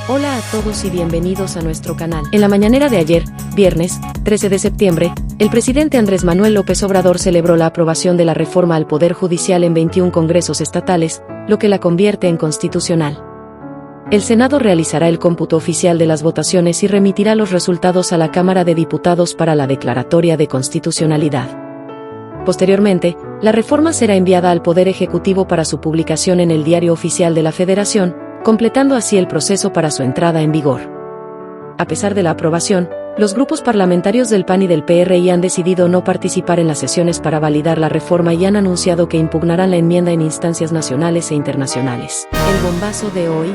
Hola a todos y bienvenidos a nuestro canal. En la mañanera de ayer, viernes, 13 de septiembre, el presidente Andrés Manuel López Obrador celebró la aprobación de la reforma al Poder Judicial en 21 congresos estatales, lo que la convierte en constitucional. El Senado realizará el cómputo oficial de las votaciones y remitirá los resultados a la Cámara de Diputados para la declaratoria de constitucionalidad. Posteriormente, la reforma será enviada al Poder Ejecutivo para su publicación en el Diario Oficial de la Federación, completando así el proceso para su entrada en vigor. A pesar de la aprobación, los grupos parlamentarios del PAN y del PRI han decidido no participar en las sesiones para validar la reforma y han anunciado que impugnarán la enmienda en instancias nacionales e internacionales. El bombazo de hoy.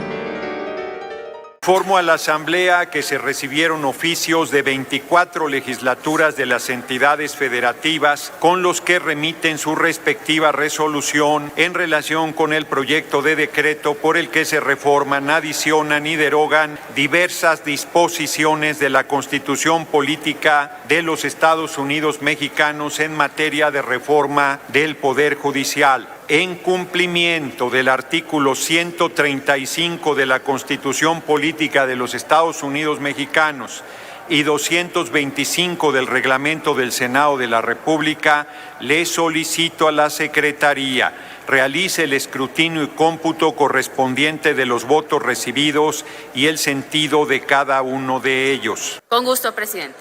Informo a la Asamblea que se recibieron oficios de 24 legislaturas de las entidades federativas con los que remiten su respectiva resolución en relación con el proyecto de decreto por el que se reforman, adicionan y derogan diversas disposiciones de la Constitución Política de los Estados Unidos Mexicanos en materia de reforma del Poder Judicial. En cumplimiento del artículo 135 de la Constitución Política de los Estados Unidos Mexicanos y 225 del Reglamento del Senado de la República, le solicito a la Secretaría realice el escrutinio y cómputo correspondiente de los votos recibidos y el sentido de cada uno de ellos. Con gusto, presidente.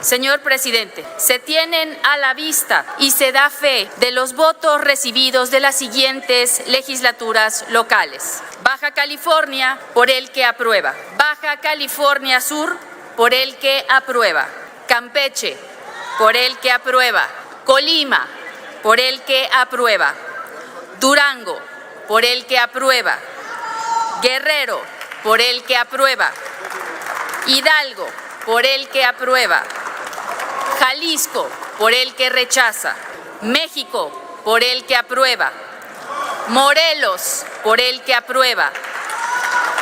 Señor presidente, se tienen a la vista y se da fe de los votos recibidos de las siguientes legislaturas locales. Baja California, por el que aprueba. Baja California Sur, por el que aprueba. Campeche, por el que aprueba. Colima, por el que aprueba. Durango, por el que aprueba. Guerrero, por el que aprueba. Hidalgo, por el que aprueba. Jalisco, por el que rechaza. México, por el que aprueba. Morelos, por el que aprueba.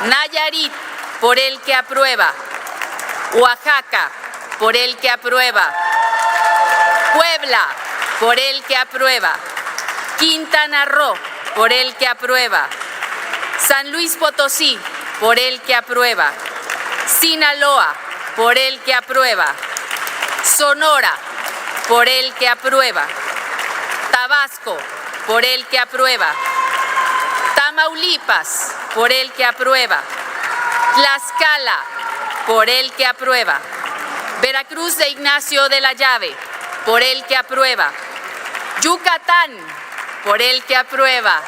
Nayarit, por el que aprueba. Oaxaca, por el que aprueba. Puebla, por el que aprueba. Quintana Roo, por el que aprueba. San Luis Potosí, por el que aprueba. Sinaloa, por el que aprueba. Sonora, por el que aprueba. Tabasco, por el que aprueba. Tamaulipas, por el que aprueba. Tlaxcala, por el que aprueba. Veracruz de Ignacio de la Llave, por el que aprueba. Yucatán, por el que aprueba.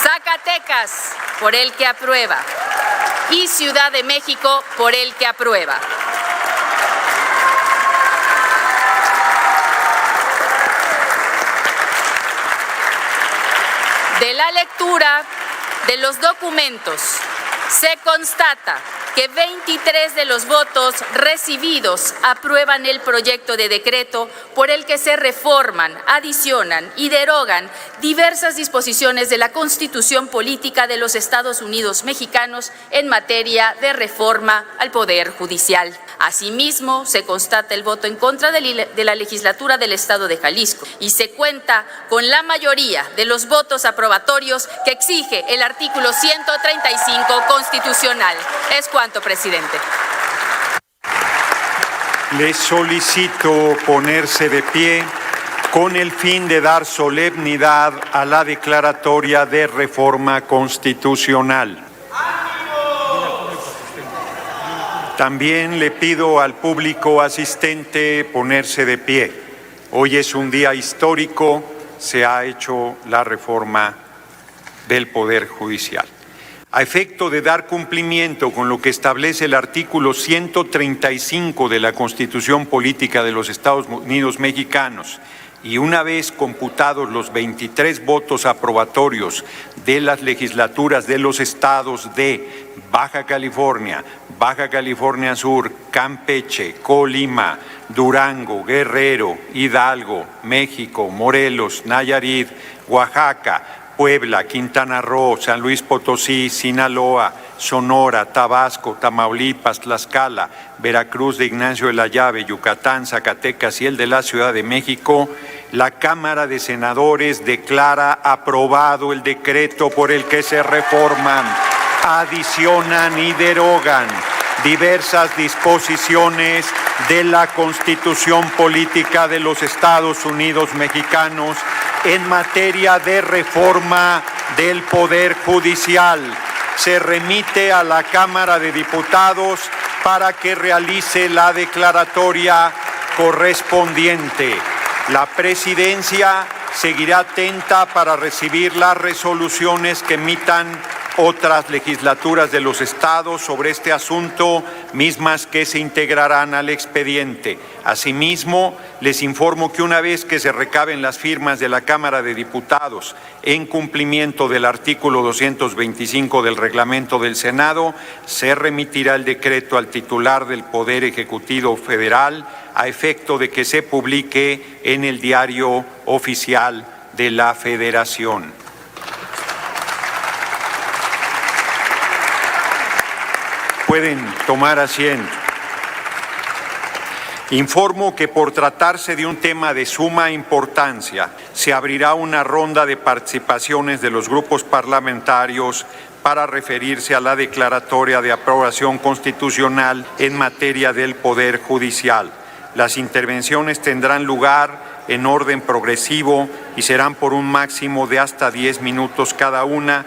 Zacatecas, por el que aprueba. Y Ciudad de México, por el que aprueba. De la lectura de los documentos se constata que 23 de los votos recibidos aprueban el proyecto de decreto por el que se reforman, adicionan y derogan diversas disposiciones de la Constitución Política de los Estados Unidos Mexicanos en materia de reforma al Poder Judicial. Asimismo, se constata el voto en contra de la legislatura del Estado de Jalisco y se cuenta con la mayoría de los votos aprobatorios que exige el artículo 135 constitucional. Es cuanto, presidente. Les solicito ponerse de pie con el fin de dar solemnidad a la declaratoria de reforma constitucional. También le pido al público asistente ponerse de pie. Hoy es un día histórico, se ha hecho la reforma del Poder Judicial. A efecto de dar cumplimiento con lo que establece el artículo 135 de la Constitución Política de los Estados Unidos Mexicanos, y una vez computados los 23 votos aprobatorios de las legislaturas de los estados de Baja California, Baja California Sur, Campeche, Colima, Durango, Guerrero, Hidalgo, México, Morelos, Nayarit, Oaxaca, Puebla, Quintana Roo, San Luis Potosí, Sinaloa, Sonora, Tabasco, Tamaulipas, Tlaxcala, Veracruz de Ignacio de la Llave, Yucatán, Zacatecas y el de la Ciudad de México, la Cámara de Senadores declara aprobado el decreto por el que se reforman, adicionan y derogan diversas disposiciones de la Constitución Política de los Estados Unidos Mexicanos en materia de reforma del Poder Judicial. Se remite a la Cámara de Diputados para que realice la declaratoria correspondiente. La Presidencia seguirá atenta para recibir las resoluciones que emitan otras legislaturas de los estados sobre este asunto, mismas que se integrarán al expediente. Asimismo, les informo que una vez que se recaben las firmas de la Cámara de Diputados en cumplimiento del artículo 225 del reglamento del Senado, se remitirá el decreto al titular del Poder Ejecutivo Federal a efecto de que se publique en el Diario Oficial de la Federación. Pueden tomar asiento. Informo que por tratarse de un tema de suma importancia, se abrirá una ronda de participaciones de los grupos parlamentarios para referirse a la declaratoria de aprobación constitucional en materia del Poder Judicial. Las intervenciones tendrán lugar en orden progresivo y serán por un máximo de hasta 10 minutos cada una.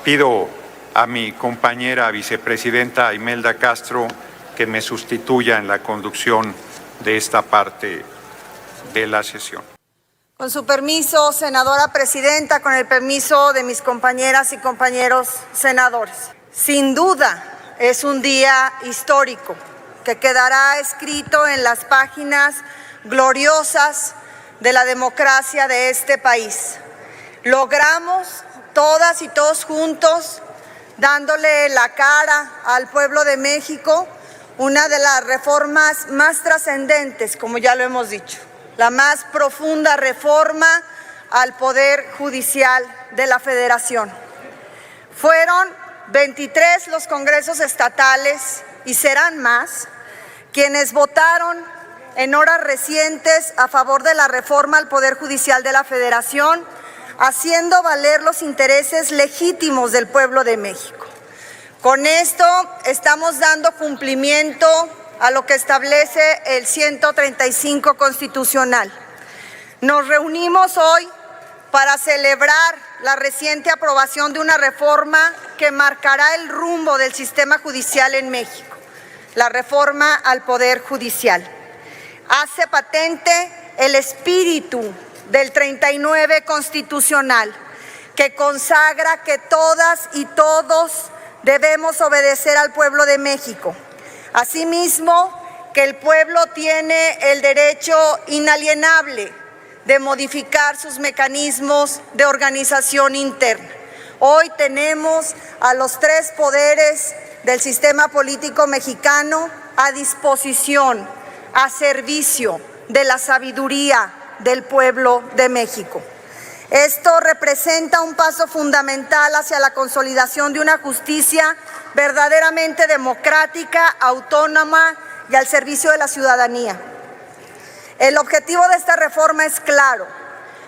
Pido a mi compañera vicepresidenta Imelda Castro que me sustituya en la conducción de esta parte de la sesión. Con su permiso, senadora presidenta, con el permiso de mis compañeras y compañeros senadores. Sin duda es un día histórico que quedará escrito en las páginas gloriosas de la democracia de este país. Logramos todas y todos juntos, dándole la cara al pueblo de México, una de las reformas más trascendentes, como ya lo hemos dicho, la más profunda reforma al Poder Judicial de la Federación. Fueron 23 los congresos estatales, y serán más, quienes votaron en horas recientes a favor de la reforma al Poder Judicial de la Federación, haciendo valer los intereses legítimos del pueblo de México. Con esto estamos dando cumplimiento a lo que establece el 135 constitucional. Nos reunimos hoy para celebrar la reciente aprobación de una reforma que marcará el rumbo del sistema judicial en México, la reforma al Poder Judicial. Hace patente el espíritu del 39 constitucional, que consagra que todas y todos debemos obedecer al pueblo de México. Asimismo, que el pueblo tiene el derecho inalienable de modificar sus mecanismos de organización interna. Hoy tenemos a los tres poderes del sistema político mexicano a disposición, a servicio de la sabiduría del pueblo de México. Esto representa un paso fundamental hacia la consolidación de una justicia verdaderamente democrática, autónoma y al servicio de la ciudadanía. El objetivo de esta reforma es claro: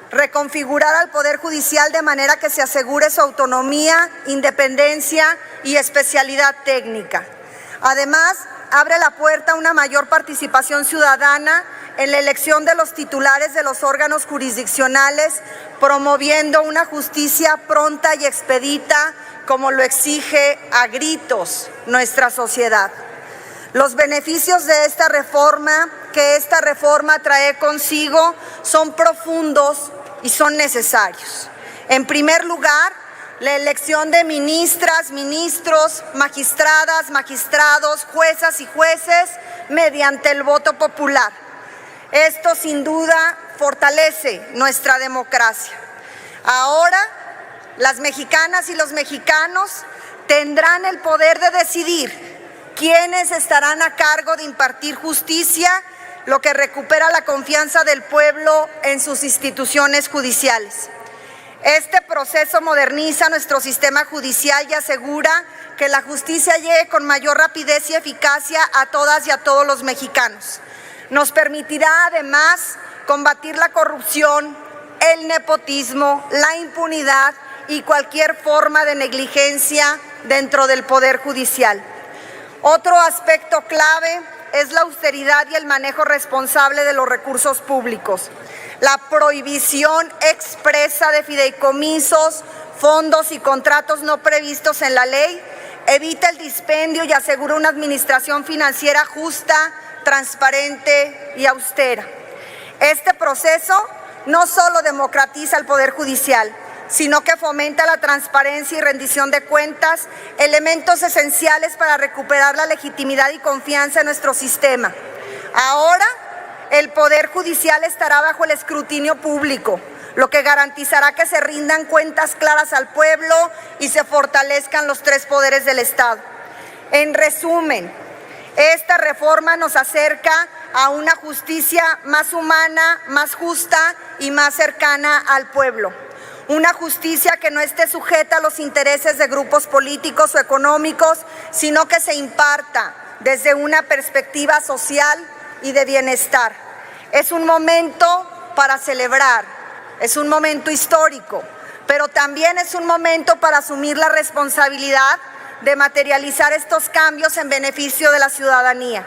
reconfigurar al Poder Judicial de manera que se asegure su autonomía, independencia y especialidad técnica. Además, abre la puerta a una mayor participación ciudadana en la elección de los titulares de los órganos jurisdiccionales, promoviendo una justicia pronta y expedita, como lo exige a gritos nuestra sociedad. Los beneficios de esta reforma, que esta reforma trae consigo, son profundos y son necesarios. En primer lugar, la elección de ministras, ministros, magistradas, magistrados, juezas y jueces mediante el voto popular. Esto sin duda fortalece nuestra democracia. Ahora, las mexicanas y los mexicanos tendrán el poder de decidir quiénes estarán a cargo de impartir justicia, lo que recupera la confianza del pueblo en sus instituciones judiciales. Este proceso moderniza nuestro sistema judicial y asegura que la justicia llegue con mayor rapidez y eficacia a todas y a todos los mexicanos. Nos permitirá además combatir la corrupción, el nepotismo, la impunidad y cualquier forma de negligencia dentro del Poder Judicial. Otro aspecto clave es la austeridad y el manejo responsable de los recursos públicos. La prohibición expresa de fideicomisos, fondos y contratos no previstos en la ley evita el dispendio y asegura una administración financiera justa, transparente y austera. Este proceso no solo democratiza el Poder Judicial, sino que fomenta la transparencia y rendición de cuentas, elementos esenciales para recuperar la legitimidad y confianza en nuestro sistema. Ahora, el Poder Judicial estará bajo el escrutinio público, lo que garantizará que se rindan cuentas claras al pueblo y se fortalezcan los tres poderes del Estado. En resumen, esta reforma nos acerca a una justicia más humana, más justa y más cercana al pueblo. Una justicia que no esté sujeta a los intereses de grupos políticos o económicos, sino que se imparta desde una perspectiva social y de bienestar. Es un momento para celebrar, es un momento histórico, pero también es un momento para asumir la responsabilidad de materializar estos cambios en beneficio de la ciudadanía.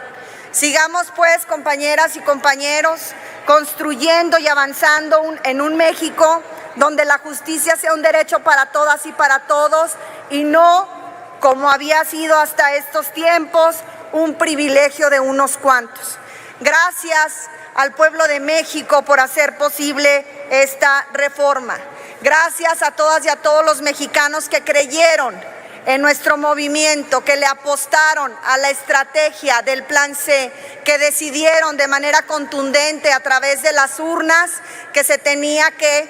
Sigamos pues, compañeras y compañeros, construyendo y avanzando en un México donde la justicia sea un derecho para todas y para todos y no, como había sido hasta estos tiempos, un privilegio de unos cuantos. Gracias al pueblo de México por hacer posible esta reforma. Gracias a todas y a todos los mexicanos que creyeron en nuestro movimiento, que le apostaron a la estrategia del Plan C, que decidieron de manera contundente a través de las urnas que se tenía que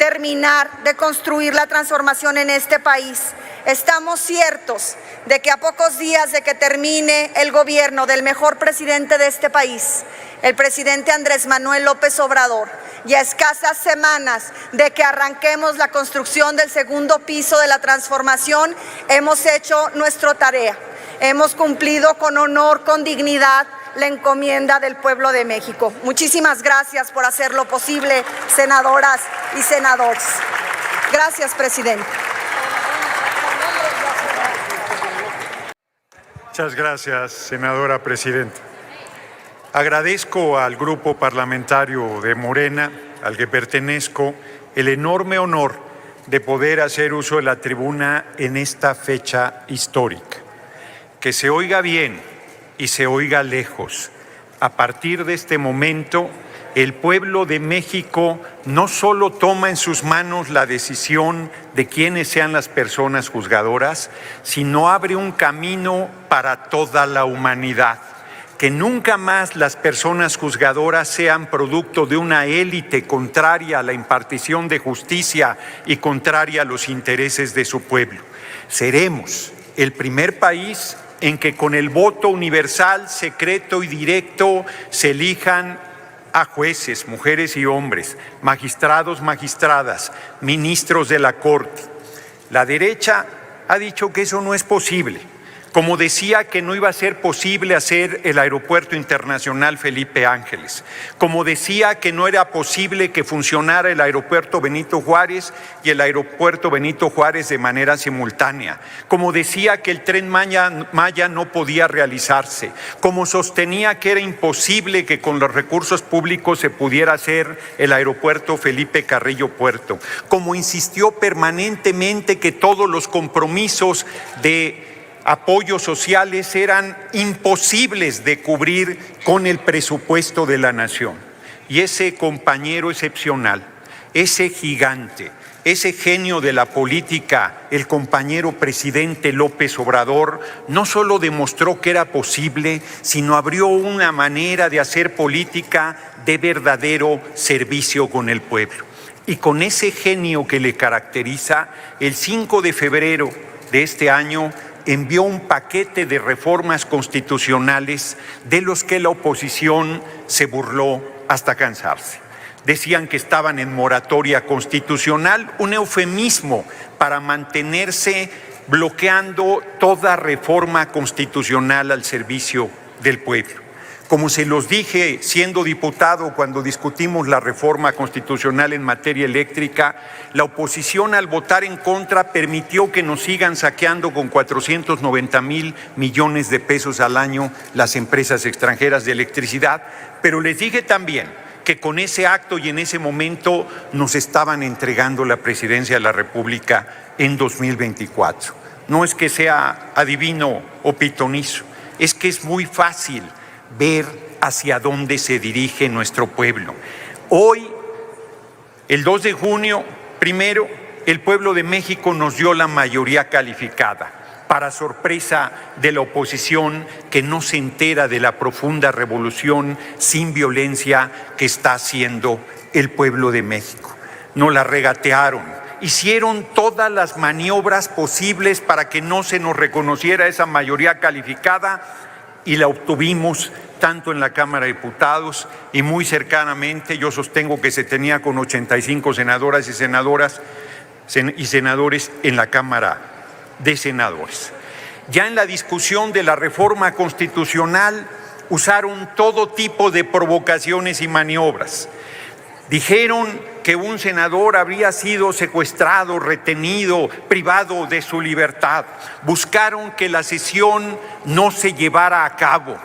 terminar de construir la transformación en este país. Estamos ciertos de que a pocos días de que termine el gobierno del mejor presidente de este país, el presidente Andrés Manuel López Obrador, y a escasas semanas de que arranquemos la construcción del segundo piso de la transformación, hemos hecho nuestra tarea. Hemos cumplido con honor, con dignidad, la encomienda del pueblo de México. Muchísimas gracias por hacerlo posible, senadoras y senadores. Gracias, presidente. Muchas gracias, senadora presidenta. Agradezco al grupo parlamentario de Morena, al que pertenezco, el enorme honor de poder hacer uso de la tribuna en esta fecha histórica. Que se oiga bien y se oiga lejos. A partir de este momento, el pueblo de México no solo toma en sus manos la decisión de quiénes sean las personas juzgadoras, sino abre un camino para toda la humanidad. Que nunca más las personas juzgadoras sean producto de una élite contraria a la impartición de justicia y contraria a los intereses de su pueblo. Seremos el primer país en que con el voto universal, secreto y directo se elijan a jueces, mujeres y hombres, magistrados, magistradas, ministros de la Corte. La derecha ha dicho que eso no es posible. Como decía que no iba a ser posible hacer el Aeropuerto Internacional Felipe Ángeles, como decía que no era posible que funcionara el Aeropuerto Benito Juárez y el Aeropuerto Benito Juárez de manera simultánea, como decía que el Tren Maya no podía realizarse, como sostenía que era imposible que con los recursos públicos se pudiera hacer el Aeropuerto Felipe Carrillo Puerto, como insistió permanentemente que todos los compromisos de apoyos sociales eran imposibles de cubrir con el presupuesto de la nación. Y ese compañero excepcional, ese gigante, ese genio de la política, el compañero presidente López Obrador, no solo demostró que era posible, sino abrió una manera de hacer política de verdadero servicio con el pueblo. Y con ese genio que le caracteriza, el 5 de febrero de este año, envió un paquete de reformas constitucionales de los que la oposición se burló hasta cansarse. Decían que estaban en moratoria constitucional, un eufemismo para mantenerse bloqueando toda reforma constitucional al servicio del pueblo. Como se los dije siendo diputado cuando discutimos la reforma constitucional en materia eléctrica, la oposición al votar en contra permitió que nos sigan saqueando con 490,000 millones de pesos al año las empresas extranjeras de electricidad, pero les dije también que con ese acto y en ese momento nos estaban entregando la presidencia de la República en 2024. No es que sea adivino o pitonizo, es que es muy fácil ver hacia dónde se dirige nuestro pueblo. Hoy, el 2 de junio, primero, el pueblo de México nos dio la mayoría calificada, para sorpresa de la oposición que no se entera de la profunda revolución sin violencia que está haciendo el pueblo de México. Nos la regatearon, hicieron todas las maniobras posibles para que no se nos reconociera esa mayoría calificada y la obtuvimos tanto en la Cámara de Diputados y muy cercanamente yo sostengo que se tenía con 85 senadoras y senadores en la Cámara de Senadores. Ya en la discusión de la reforma constitucional usaron todo tipo de provocaciones y maniobras. Dijeron que un senador habría sido secuestrado, retenido, privado de su libertad. Buscaron que la sesión no se llevara a cabo.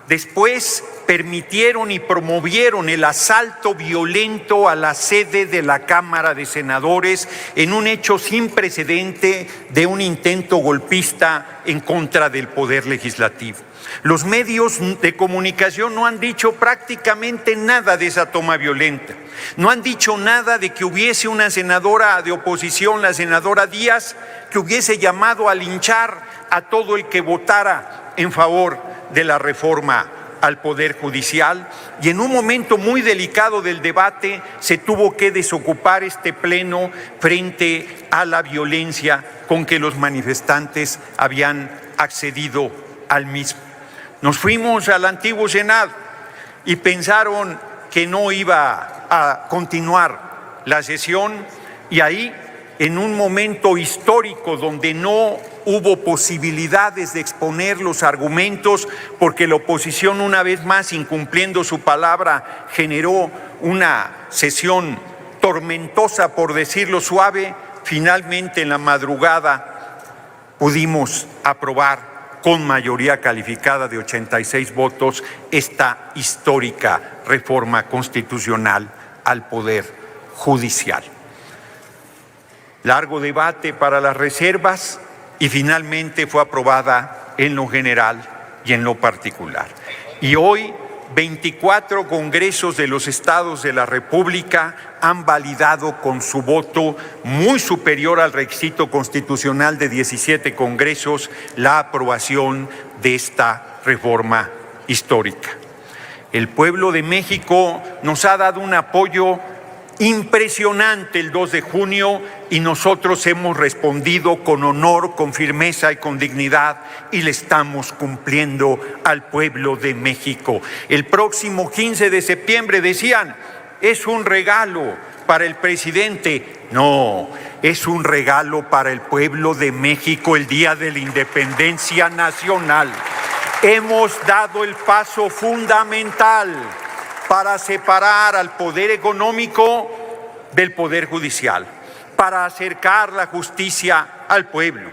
Después permitieron y promovieron el asalto violento a la sede de la Cámara de Senadores en un hecho sin precedente de un intento golpista en contra del Poder Legislativo. Los medios de comunicación no han dicho prácticamente nada de esa toma violenta. No han dicho nada de que hubiese una senadora de oposición, la senadora Díaz, que hubiese llamado a linchar a todo el que votara en favor de la reforma al Poder Judicial, y en un momento muy delicado del debate se tuvo que desocupar este pleno frente a la violencia con que los manifestantes habían accedido al mismo. Nos fuimos al antiguo Senado y pensaron que no iba a continuar la sesión, y ahí, en un momento histórico donde no hubo posibilidades de exponer los argumentos, porque la oposición, una vez más, incumpliendo su palabra, generó una sesión tormentosa, por decirlo suave, finalmente en la madrugada pudimos aprobar con mayoría calificada de 86 votos esta histórica reforma constitucional al Poder Judicial. Largo debate para las reservas y finalmente fue aprobada en lo general y en lo particular. Y hoy 24 congresos de los estados de la República han validado con su voto muy superior al requisito constitucional de 17 congresos la aprobación de esta reforma histórica. El pueblo de México nos ha dado un apoyo impresionante el 2 de junio y nosotros hemos respondido con honor, con firmeza y con dignidad, y le estamos cumpliendo al pueblo de México. El próximo 15 de septiembre decían, es un regalo para el presidente. No, es un regalo para el pueblo de México el día de la independencia nacional. Hemos dado el paso fundamental para separar al poder económico del poder judicial, para acercar la justicia al pueblo,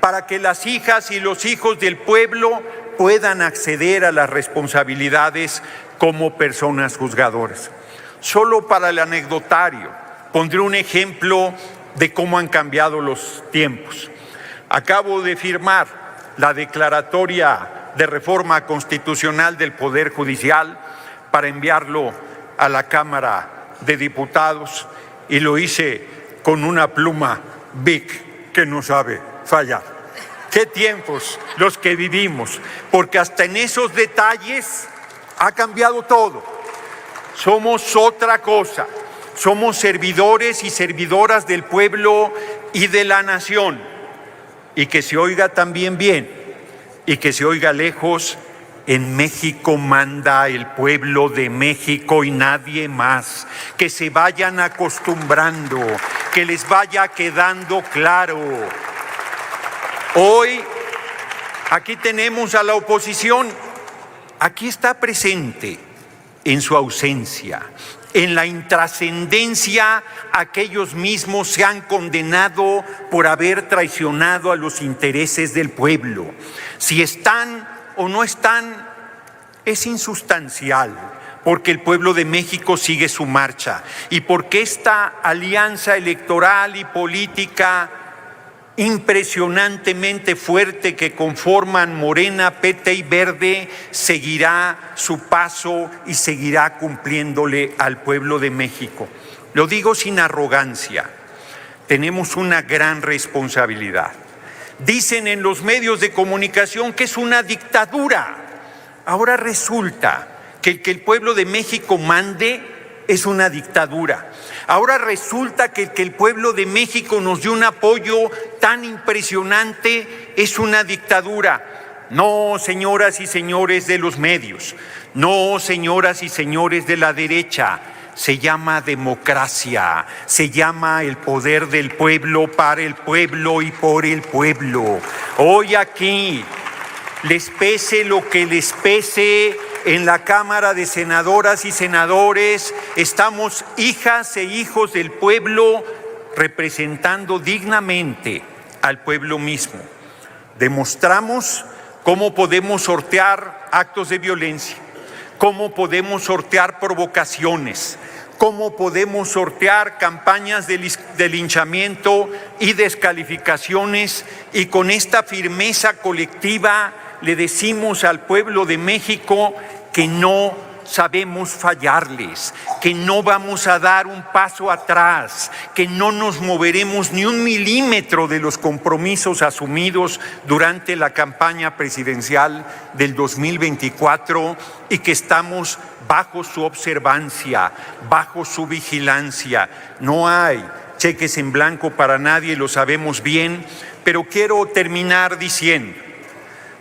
para que las hijas y los hijos del pueblo puedan acceder a las responsabilidades como personas juzgadoras. Solo para el anecdotario, pondré un ejemplo de cómo han cambiado los tiempos. Acabo de firmar la declaratoria de reforma constitucional del Poder Judicial para enviarlo a la Cámara de Diputados, y lo hice con una pluma Bic que no sabe fallar. ¿Qué tiempos los que vivimos? Porque hasta en esos detalles ha cambiado todo. Somos otra cosa. Somos servidores y servidoras del pueblo y de la nación. Y que se oiga también bien y que se oiga lejos, en México manda el pueblo de México y nadie más. Que se vayan acostumbrando, que les vaya quedando claro. Hoy aquí tenemos a la oposición aquí está presente en su ausencia. En la intrascendencia, aquellos mismos se han condenado por haber traicionado a los intereses del pueblo. Si están o no están, es insustancial, porque el pueblo de México sigue su marcha y porque esta alianza electoral y política impresionantemente fuerte que conforman Morena, PT y Verde seguirá su paso y seguirá cumpliéndole al pueblo de México. Lo digo sin arrogancia, tenemos una gran responsabilidad. Dicen en los medios de comunicación que es una dictadura. Ahora resulta que el pueblo de México mande es una dictadura. Ahora resulta que el pueblo de México nos dio un apoyo tan impresionante, es una dictadura. No, señoras y señores de los medios, no, señoras y señores de la derecha, se llama democracia, se llama el poder del pueblo para el pueblo y por el pueblo. Hoy aquí, les pese lo que les pese, en la Cámara de Senadoras y Senadores estamos hijas e hijos del pueblo representando dignamente al pueblo mismo. Demostramos cómo podemos sortear actos de violencia, cómo podemos sortear provocaciones, cómo podemos sortear campañas de linchamiento y descalificaciones, y con esta firmeza colectiva le decimos al pueblo de México que no sabemos fallarles, que no vamos a dar un paso atrás, que no nos moveremos ni un milímetro de los compromisos asumidos durante la campaña presidencial del 2024 y que estamos bajo su observancia, bajo su vigilancia. No hay cheques en blanco para nadie, lo sabemos bien, pero quiero terminar diciendo,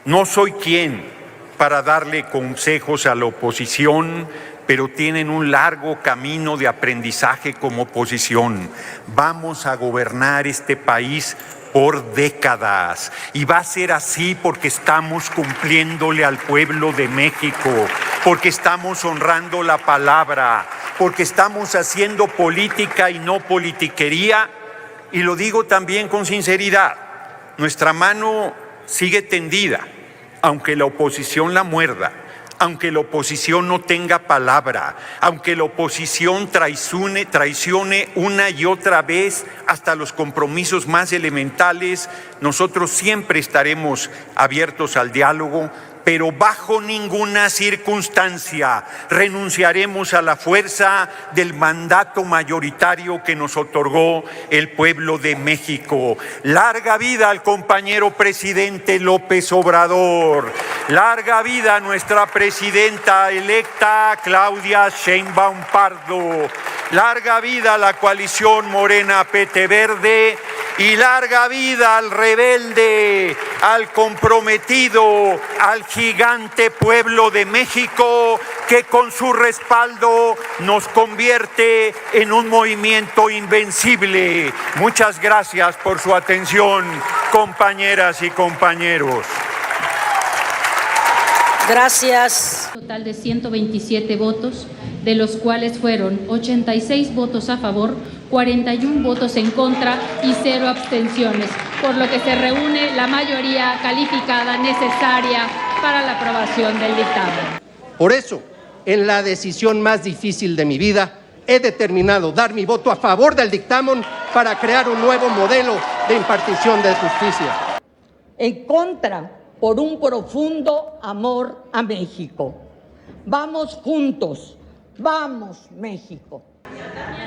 no soy quien para darle consejos a la oposición, pero tienen un largo camino de aprendizaje como oposición. Vamos a gobernar este país por décadas y va a ser así porque estamos cumpliéndole al pueblo de México, porque estamos honrando la palabra, porque estamos haciendo política y no politiquería, y lo digo también con sinceridad, nuestra mano sigue tendida, aunque la oposición la muerda, aunque la oposición no tenga palabra, aunque la oposición traicione una y otra vez hasta los compromisos más elementales, nosotros siempre estaremos abiertos al diálogo, pero bajo ninguna circunstancia renunciaremos a la fuerza del mandato mayoritario que nos otorgó el pueblo de México. Larga vida al compañero presidente López Obrador. Larga vida a nuestra presidenta electa Claudia Sheinbaum Pardo. Larga vida a la coalición Morena PT Verde. Y larga vida al rebelde, al comprometido, al gigante pueblo de México, que con su respaldo nos convierte en un movimiento invencible. Muchas gracias por su atención, compañeras y compañeros. Gracias. Total de 127 votos, de los cuales fueron 86 votos a favor, 41 votos en contra y 0 abstenciones, por lo que se reúne la mayoría calificada necesaria para la aprobación del dictamen. Por eso, en la decisión más difícil de mi vida, he determinado dar mi voto a favor del dictamen para crear un nuevo modelo de impartición de justicia. En contra, por un profundo amor a México. Vamos juntos, vamos México.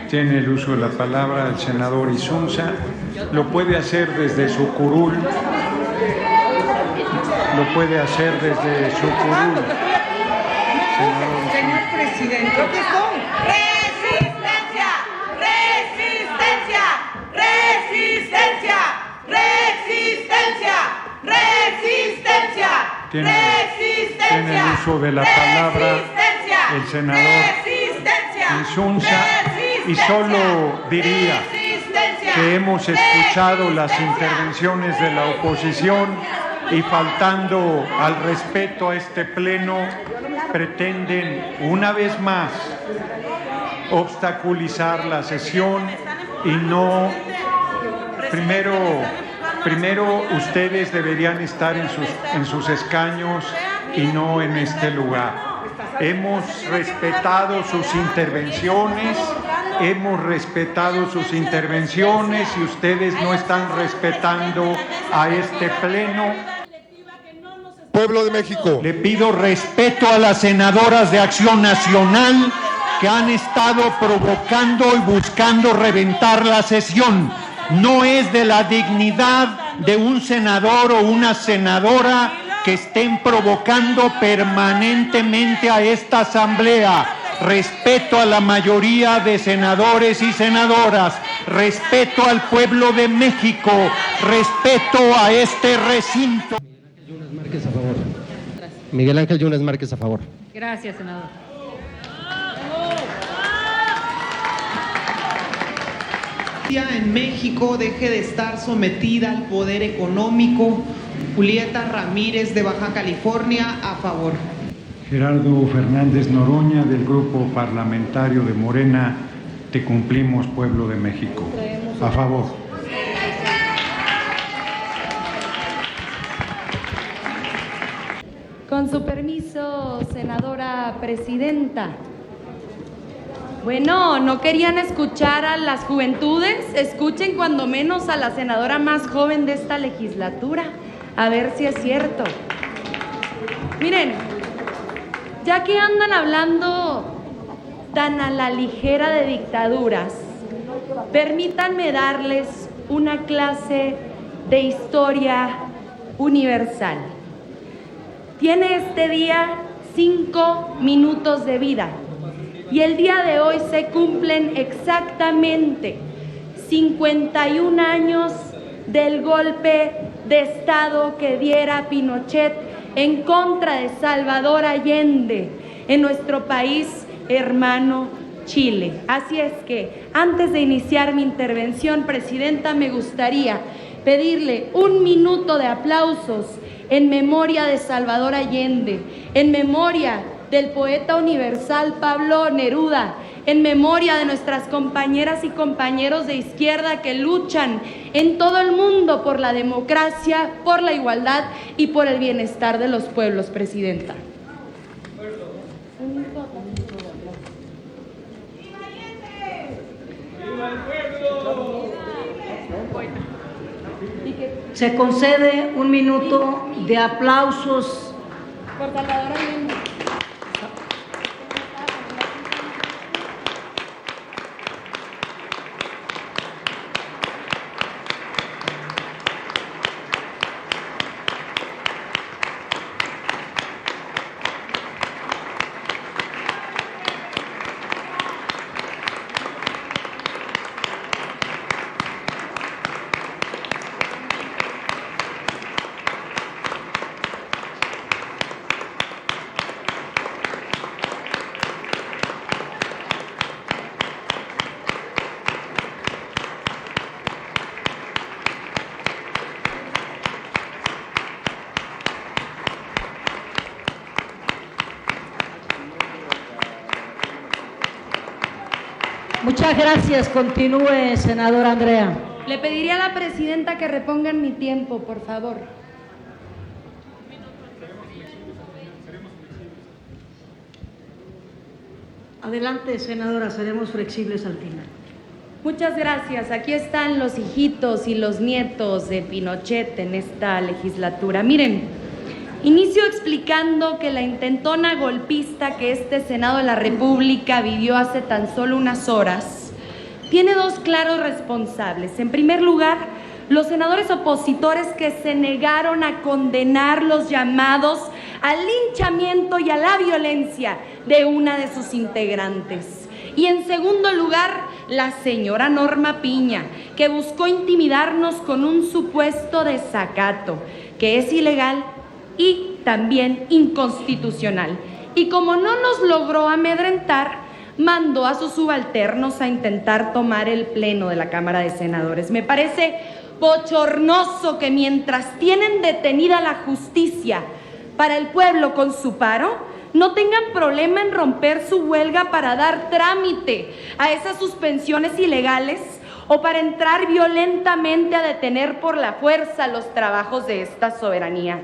Tiene el uso de la palabra el senador Insunza. Lo puede hacer desde su curul. Lo puede hacer desde su curul. Señor presidente, ¿qué son? ¡Resistencia! ¡Resistencia! ¡Resistencia! ¡Resistencia! ¡Resistencia! Tiene el uso de la palabra el senador Insunza, y solo diría que hemos escuchado las intervenciones de la oposición y faltando al respeto a este pleno, pretenden una vez más obstaculizar la sesión y no... Primero ustedes deberían estar en sus escaños y no en este lugar. Hemos respetado sus intervenciones y ustedes no están respetando a este pleno. Pueblo de México. Le pido respeto a las senadoras de Acción Nacional que han estado provocando y buscando reventar la sesión. No es de la dignidad de un senador o una senadora que estén provocando permanentemente a esta asamblea. Respeto a la mayoría de senadores y senadoras, respeto al pueblo de México, respeto a este recinto. Miguel Ángel Yunes Márquez, a favor. Gracias, senador. En México deje de estar sometida al poder económico. Julieta Ramírez de Baja California, a favor. Gerardo Fernández Noroña del Grupo Parlamentario de Morena, te cumplimos, pueblo de México. A favor. Con su permiso, senadora presidenta. Bueno, ¿no querían escuchar a las juventudes? Escuchen cuando menos a la senadora más joven de esta legislatura, a ver si es cierto. Miren, ya que andan hablando tan a la ligera de dictaduras, permítanme darles una clase de historia universal. Tiene este día 5 minutos de vida. Y el día de hoy se cumplen exactamente 51 años del golpe de Estado que diera Pinochet en contra de Salvador Allende en nuestro país hermano Chile. Así es que, antes de iniciar mi intervención, presidenta, me gustaría pedirle 1 minuto de aplausos en memoria de Salvador Allende, en memoria del poeta universal Pablo Neruda, en memoria de nuestras compañeras y compañeros de izquierda que luchan en todo el mundo por la democracia, por la igualdad y por el bienestar de los pueblos, presidenta. Se concede 1 minuto de aplausos Por Salvador Allende. Muchas gracias. Continúe, senadora Andrea. Le pediría a la presidenta que repongan mi tiempo, por favor. Adelante, senadora, seremos flexibles al final. Muchas gracias. Aquí están los hijitos y los nietos de Pinochet en esta legislatura. Miren, inicio explicando que la intentona golpista que este Senado de la República vivió hace tan solo unas horas tiene 2 claros responsables. En primer lugar, los senadores opositores que se negaron a condenar los llamados al linchamiento y a la violencia de una de sus integrantes. Y en segundo lugar, la señora Norma Piña, que buscó intimidarnos con un supuesto desacato, que es ilegal y también inconstitucional. Y como no nos logró amedrentar, mandó a sus subalternos a intentar tomar el pleno de la Cámara de Senadores. Me parece Bochornoso que mientras tienen detenida la justicia para el pueblo con su paro, no tengan problema en romper su huelga para dar trámite a esas suspensiones ilegales o para entrar violentamente a detener por la fuerza los trabajos de esta soberanía.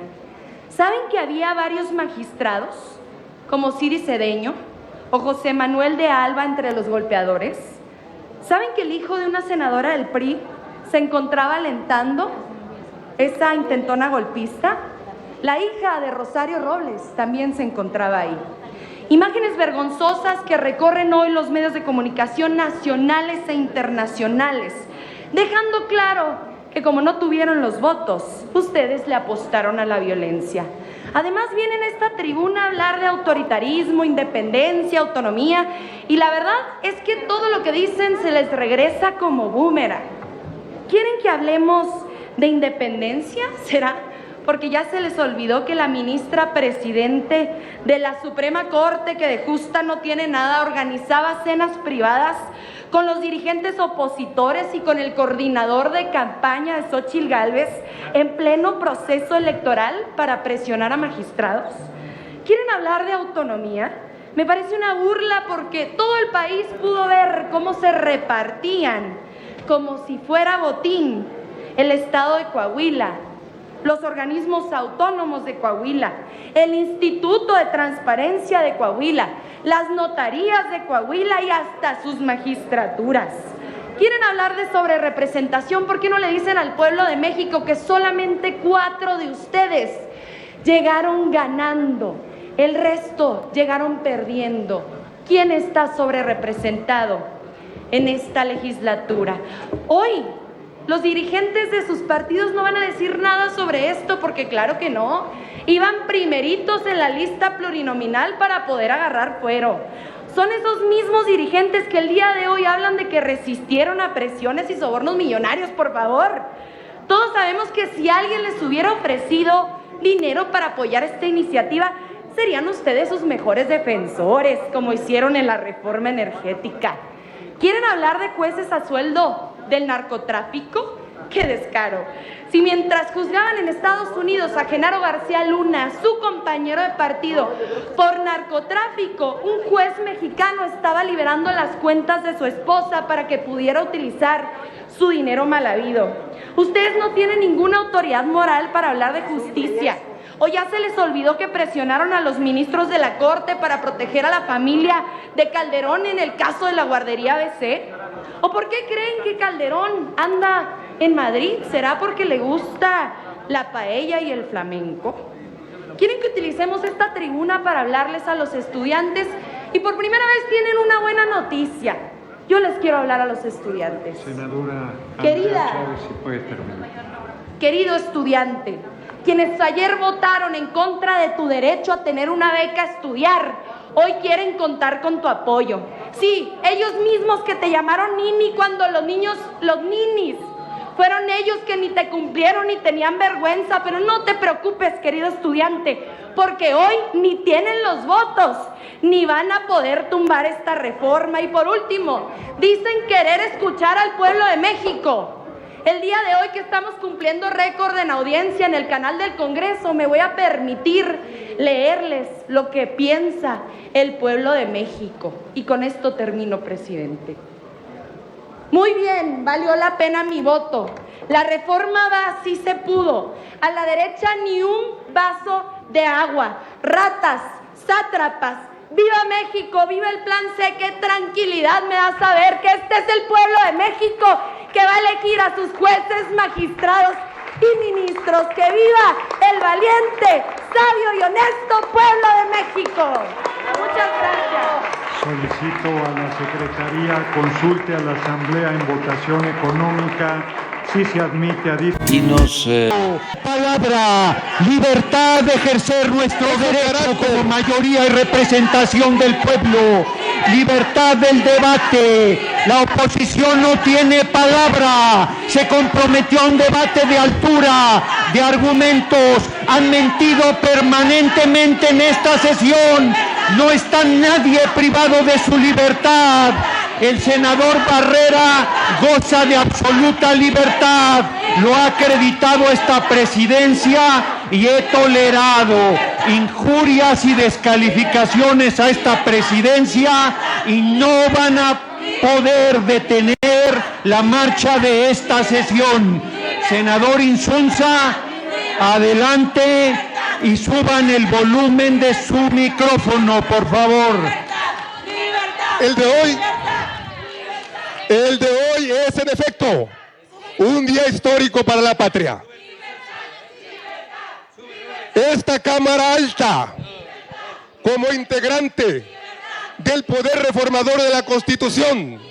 ¿Saben que había varios magistrados, como Ciri Cedeño o José Manuel de Alba entre los golpeadores? ¿Saben que el hijo de una senadora del PRI se encontraba alentando esa intentona golpista? La hija de Rosario Robles también se encontraba ahí. Imágenes vergonzosas que recorren hoy los medios de comunicación nacionales e internacionales, dejando claro que como no tuvieron los votos, ustedes le apostaron a la violencia. Además vienen a esta tribuna a hablar de autoritarismo, independencia, autonomía, y la verdad es que todo lo que dicen se les regresa como boomerang. ¿Quieren que hablemos de independencia? ¿Será porque ya se les olvidó que la ministra presidente de la Suprema Corte, que de justa no tiene nada, organizaba cenas privadas con los dirigentes opositores y con el coordinador de campaña de Xóchitl Gálvez en pleno proceso electoral para presionar a magistrados? ¿Quieren hablar de autonomía? Me parece una burla porque todo el país pudo ver cómo se repartían, como si fuera botín, el estado de Coahuila, los organismos autónomos de Coahuila, el Instituto de Transparencia de Coahuila, las notarías de Coahuila y hasta sus magistraturas. ¿Quieren hablar de sobrerepresentación? ¿Por qué no le dicen al pueblo de México que solamente 4 de ustedes llegaron ganando? El resto llegaron perdiendo. ¿Quién está sobrerepresentado en esta legislatura? Hoy los dirigentes de sus partidos no van a decir nada sobre esto porque claro que no, iban primeritos en la lista plurinominal para poder agarrar fuero. Son esos mismos dirigentes que el día de hoy hablan de que resistieron a presiones y sobornos millonarios, por favor. Todos sabemos que si alguien les hubiera ofrecido dinero para apoyar esta iniciativa, serían ustedes sus mejores defensores, como hicieron en la reforma energética. ¿Quieren hablar de jueces a sueldo del narcotráfico? ¡Qué descaro! Si mientras juzgaban en Estados Unidos a Genaro García Luna, su compañero de partido, por narcotráfico, un juez mexicano estaba liberando las cuentas de su esposa para que pudiera utilizar su dinero mal habido. Ustedes no tienen ninguna autoridad moral para hablar de justicia. ¿O ya se les olvidó que presionaron a los ministros de la Corte para proteger a la familia de Calderón en el caso de la guardería ABC? ¿O por qué creen que Calderón anda en Madrid? ¿Será porque le gusta la paella y el flamenco? ¿Quieren que utilicemos esta tribuna para hablarles a los estudiantes? Y por primera vez tienen una buena noticia. Yo les quiero hablar a los estudiantes. Senadora Querida, Chávez, si puede terminar. Querido estudiante, quienes ayer votaron en contra de tu derecho a tener una beca a estudiar, hoy quieren contar con tu apoyo. Sí, ellos mismos que te llamaron nini cuando los ninis, fueron ellos que ni te cumplieron ni tenían vergüenza, pero no te preocupes, querido estudiante, porque hoy ni tienen los votos, ni van a poder tumbar esta reforma. Y por último, dicen querer escuchar al pueblo de México. El día de hoy que estamos cumpliendo récord en audiencia en el canal del Congreso, me voy a permitir leerles lo que piensa el pueblo de México. Y con esto termino, presidente. Muy bien, valió la pena mi voto. La reforma va, sí se pudo. A la derecha ni un vaso de agua. Ratas, sátrapas. ¡Viva México! ¡Viva el Plan C! ¡Qué tranquilidad me da saber que este es el pueblo de México que va a elegir a sus jueces, magistrados y ministros! ¡Que viva el valiente, sabio y honesto pueblo de México! Muchas gracias. Solicito a la Secretaría consulte a la Asamblea en votación económica si se admite a Palabra, libertad de ejercer nuestro derecho como mayoría y representación del pueblo, libertad del debate. La oposición no tiene palabra, se comprometió a un debate de altura, de argumentos, han mentido permanentemente en esta sesión, no está nadie privado de su libertad. El senador Barrera goza de absoluta libertad. lo ha acreditado esta presidencia y he tolerado injurias y descalificaciones a esta presidencia y no van a poder detener la marcha de esta sesión. Senador Insunza, adelante y suban el volumen de su micrófono, por favor. El de hoy es, en efecto, un día histórico para la patria. Esta Cámara Alta, como integrante del poder reformador de la Constitución,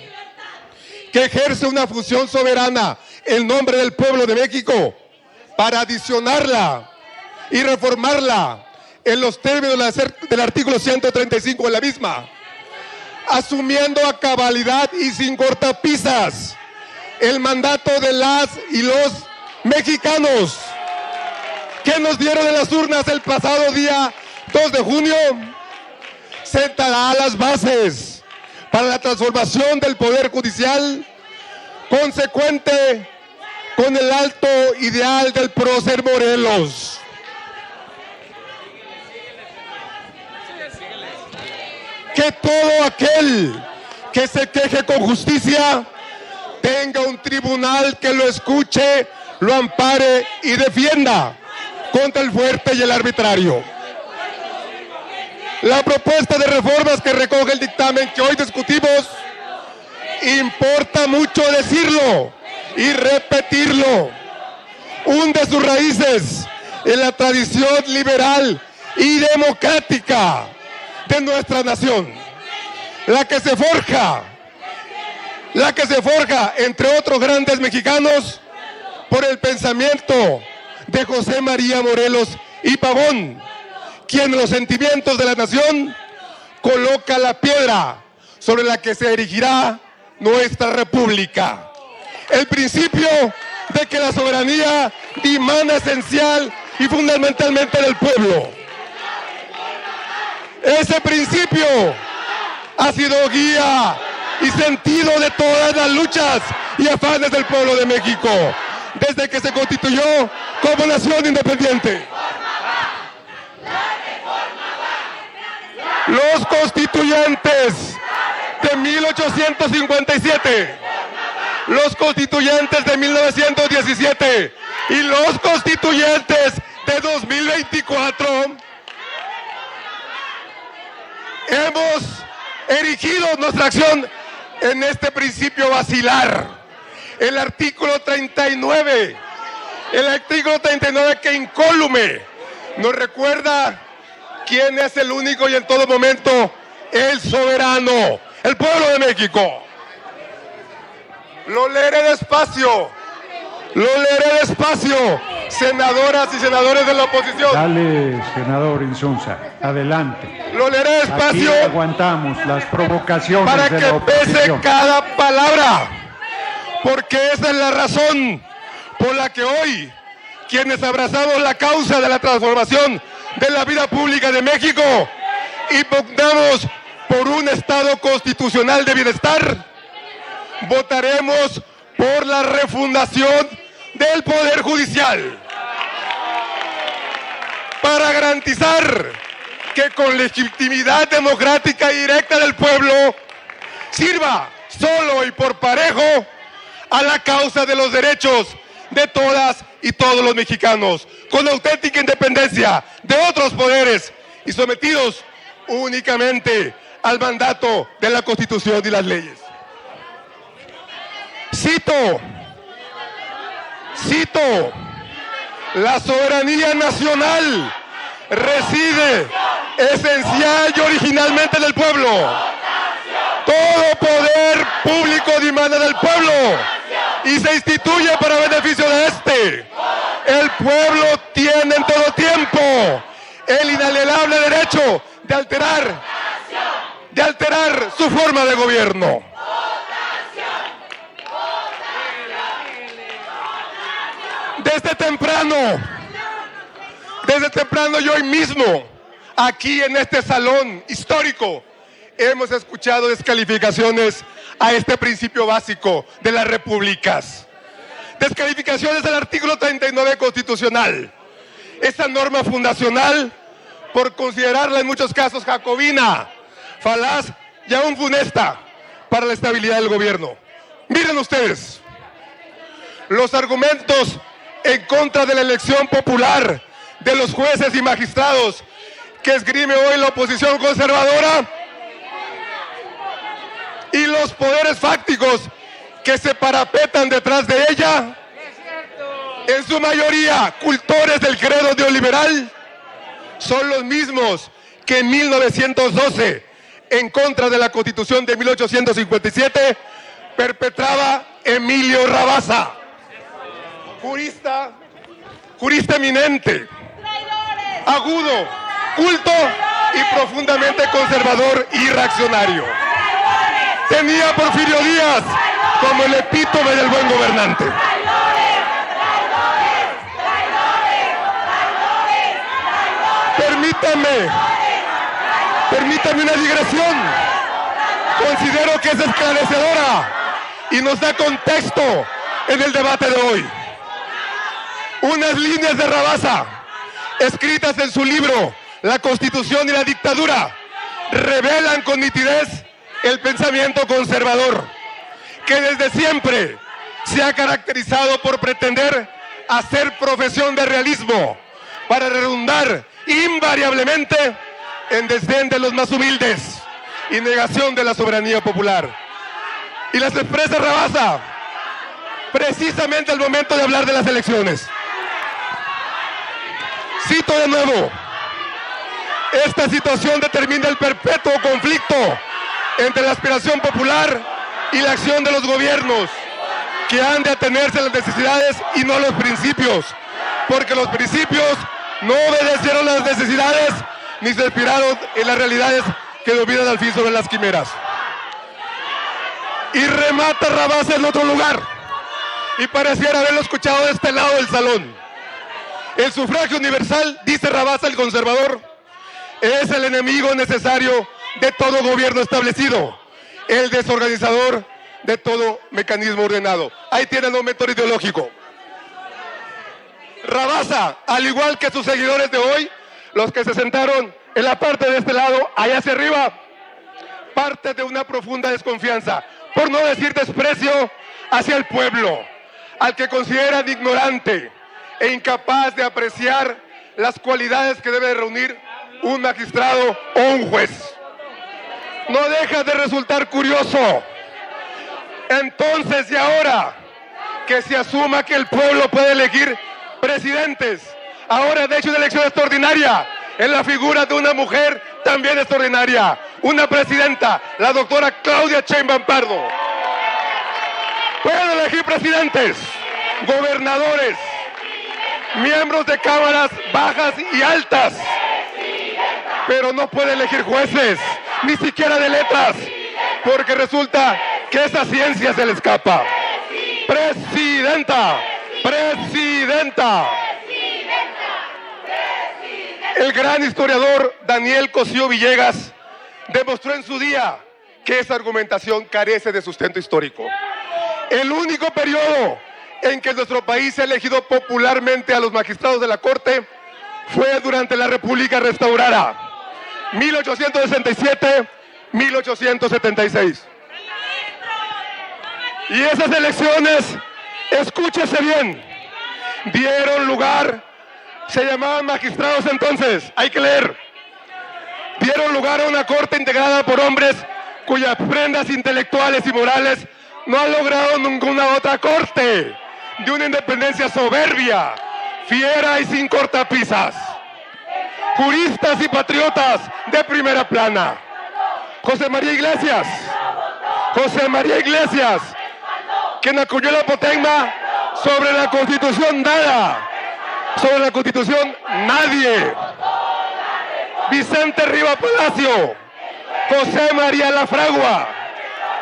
que ejerce una función soberana en nombre del pueblo de México para adicionarla y reformarla en los términos del artículo 135 de la misma, asumiendo a cabalidad y sin cortapisas el mandato de las y los mexicanos que nos dieron en las urnas el pasado día 2 de junio, sentará las bases para la transformación del Poder Judicial, consecuente con el alto ideal del prócer Morelos. Que todo aquel que se queje con justicia tenga un tribunal que lo escuche, lo ampare y defienda contra el fuerte y el arbitrario. La propuesta de reformas que recoge el dictamen que hoy discutimos, importa mucho decirlo y repetirlo, hunde sus raíces en la tradición liberal y democrática de nuestra nación, la que se forja entre otros grandes mexicanos por el pensamiento de José María Morelos y Pavón, quien en los sentimientos de la nación coloca la piedra sobre la que se erigirá nuestra república. El principio de que la soberanía dimana esencial y fundamentalmente del pueblo. Ese principio ha sido guía y sentido de todas las luchas y afanes del pueblo de México desde que se constituyó como nación independiente. Los constituyentes de 1857, los constituyentes de 1917 y los constituyentes de 2024 hemos erigido nuestra acción en este principio basilar. El artículo 39 que incólume nos recuerda quién es el único y en todo momento el soberano, el pueblo de México. Lo leeré despacio, senadoras y senadores de la oposición. Dale, senador Insunza, adelante. Lo leeré despacio. Aquí aguantamos las provocaciones para de que la oposición. pese cada palabra, porque esa es la razón por la que hoy, quienes abrazamos la causa de la transformación de la vida pública de México y pugnamos por un Estado constitucional de bienestar, votaremos por la refundación del Poder Judicial para garantizar que con legitimidad democrática y directa del pueblo sirva solo y por parejo a la causa de los derechos de todas y todos los mexicanos, con auténtica independencia de otros poderes y sometidos únicamente al mandato de la Constitución y las leyes. Cito, la soberanía nacional reside esencial y originalmente en el pueblo. Todo poder público dimana del pueblo y se instituye para beneficio de este. El pueblo tiene en todo tiempo el inalienable derecho de alterar su forma de gobierno. Desde temprano y hoy mismo, aquí en este salón histórico, hemos escuchado descalificaciones a este principio básico de las repúblicas. Descalificaciones al artículo 39 constitucional. Esa norma fundacional, por considerarla en muchos casos jacobina, falaz y aún funesta para la estabilidad del gobierno. Miren ustedes, los argumentos en contra de la elección popular de los jueces y magistrados que esgrime hoy la oposición conservadora y los poderes fácticos que se parapetan detrás de ella, en su mayoría cultores del credo neoliberal, son los mismos que en 1912, en contra de la Constitución de 1857, perpetraba Emilio Rabasa, jurista eminente, agudo, culto y profundamente conservador y reaccionario. Tenía a Porfirio Díaz como el epítome del buen gobernante. Permítame una digresión. Considero que es esclarecedora y nos da contexto en el debate de hoy. Unas líneas de Rabasa, escritas en su libro La Constitución y la Dictadura, revelan con nitidez el pensamiento conservador, que desde siempre se ha caracterizado por pretender hacer profesión de realismo para redundar invariablemente en desdén de los más humildes y negación de la soberanía popular. Y las expresa Rabasa precisamente al momento de hablar de las elecciones. Cito de nuevo: esta situación determina el perpetuo conflicto entre la aspiración popular y la acción de los gobiernos, que han de atenerse a las necesidades y no a los principios, porque los principios no obedecieron las necesidades ni se inspiraron en las realidades que dominan al fin sobre las quimeras. Y remata Rabasa en otro lugar, y pareciera haberlo escuchado de este lado del salón. El sufragio universal, dice Rabasa el conservador, es el enemigo necesario de todo gobierno establecido, el desorganizador de todo mecanismo ordenado. Ahí tiene el momento ideológico. Rabasa, al igual que sus seguidores de hoy, los que se sentaron en la parte de este lado, allá hacia arriba, parte de una profunda desconfianza, por no decir desprecio, hacia el pueblo, al que consideran ignorante e incapaz de apreciar las cualidades que debe reunir un magistrado o un juez. No deja de resultar curioso, entonces y ahora, que se asuma que el pueblo puede elegir presidentes, ahora de hecho una elección extraordinaria, en la figura de una mujer también extraordinaria, una presidenta, la doctora Claudia Sheinbaum Pardo. Pueden elegir presidentes, gobernadores, miembros de cámaras bajas y altas, pero no puede elegir jueces, ni siquiera de letras, porque resulta que esa ciencia se le escapa. Presidenta. El gran historiador Daniel Cosío Villegas demostró en su día que esa argumentación carece de sustento histórico. El único periodo en que nuestro país ha elegido popularmente a los magistrados de la Corte fue durante la República restaurada, 1867-1876. Y esas elecciones, escúchese bien, dieron lugar, se llamaban magistrados entonces, hay que leer, dieron lugar a una corte integrada por hombres cuyas prendas intelectuales y morales no han logrado ninguna otra corte, de una independencia soberbia, fiera y sin cortapisas. Juristas y patriotas de primera plana. José María Iglesias, quien acuñó el apotegma sobre la Constitución nada, sobre la Constitución nadie. Vicente Riva Palacio, José María Lafragua,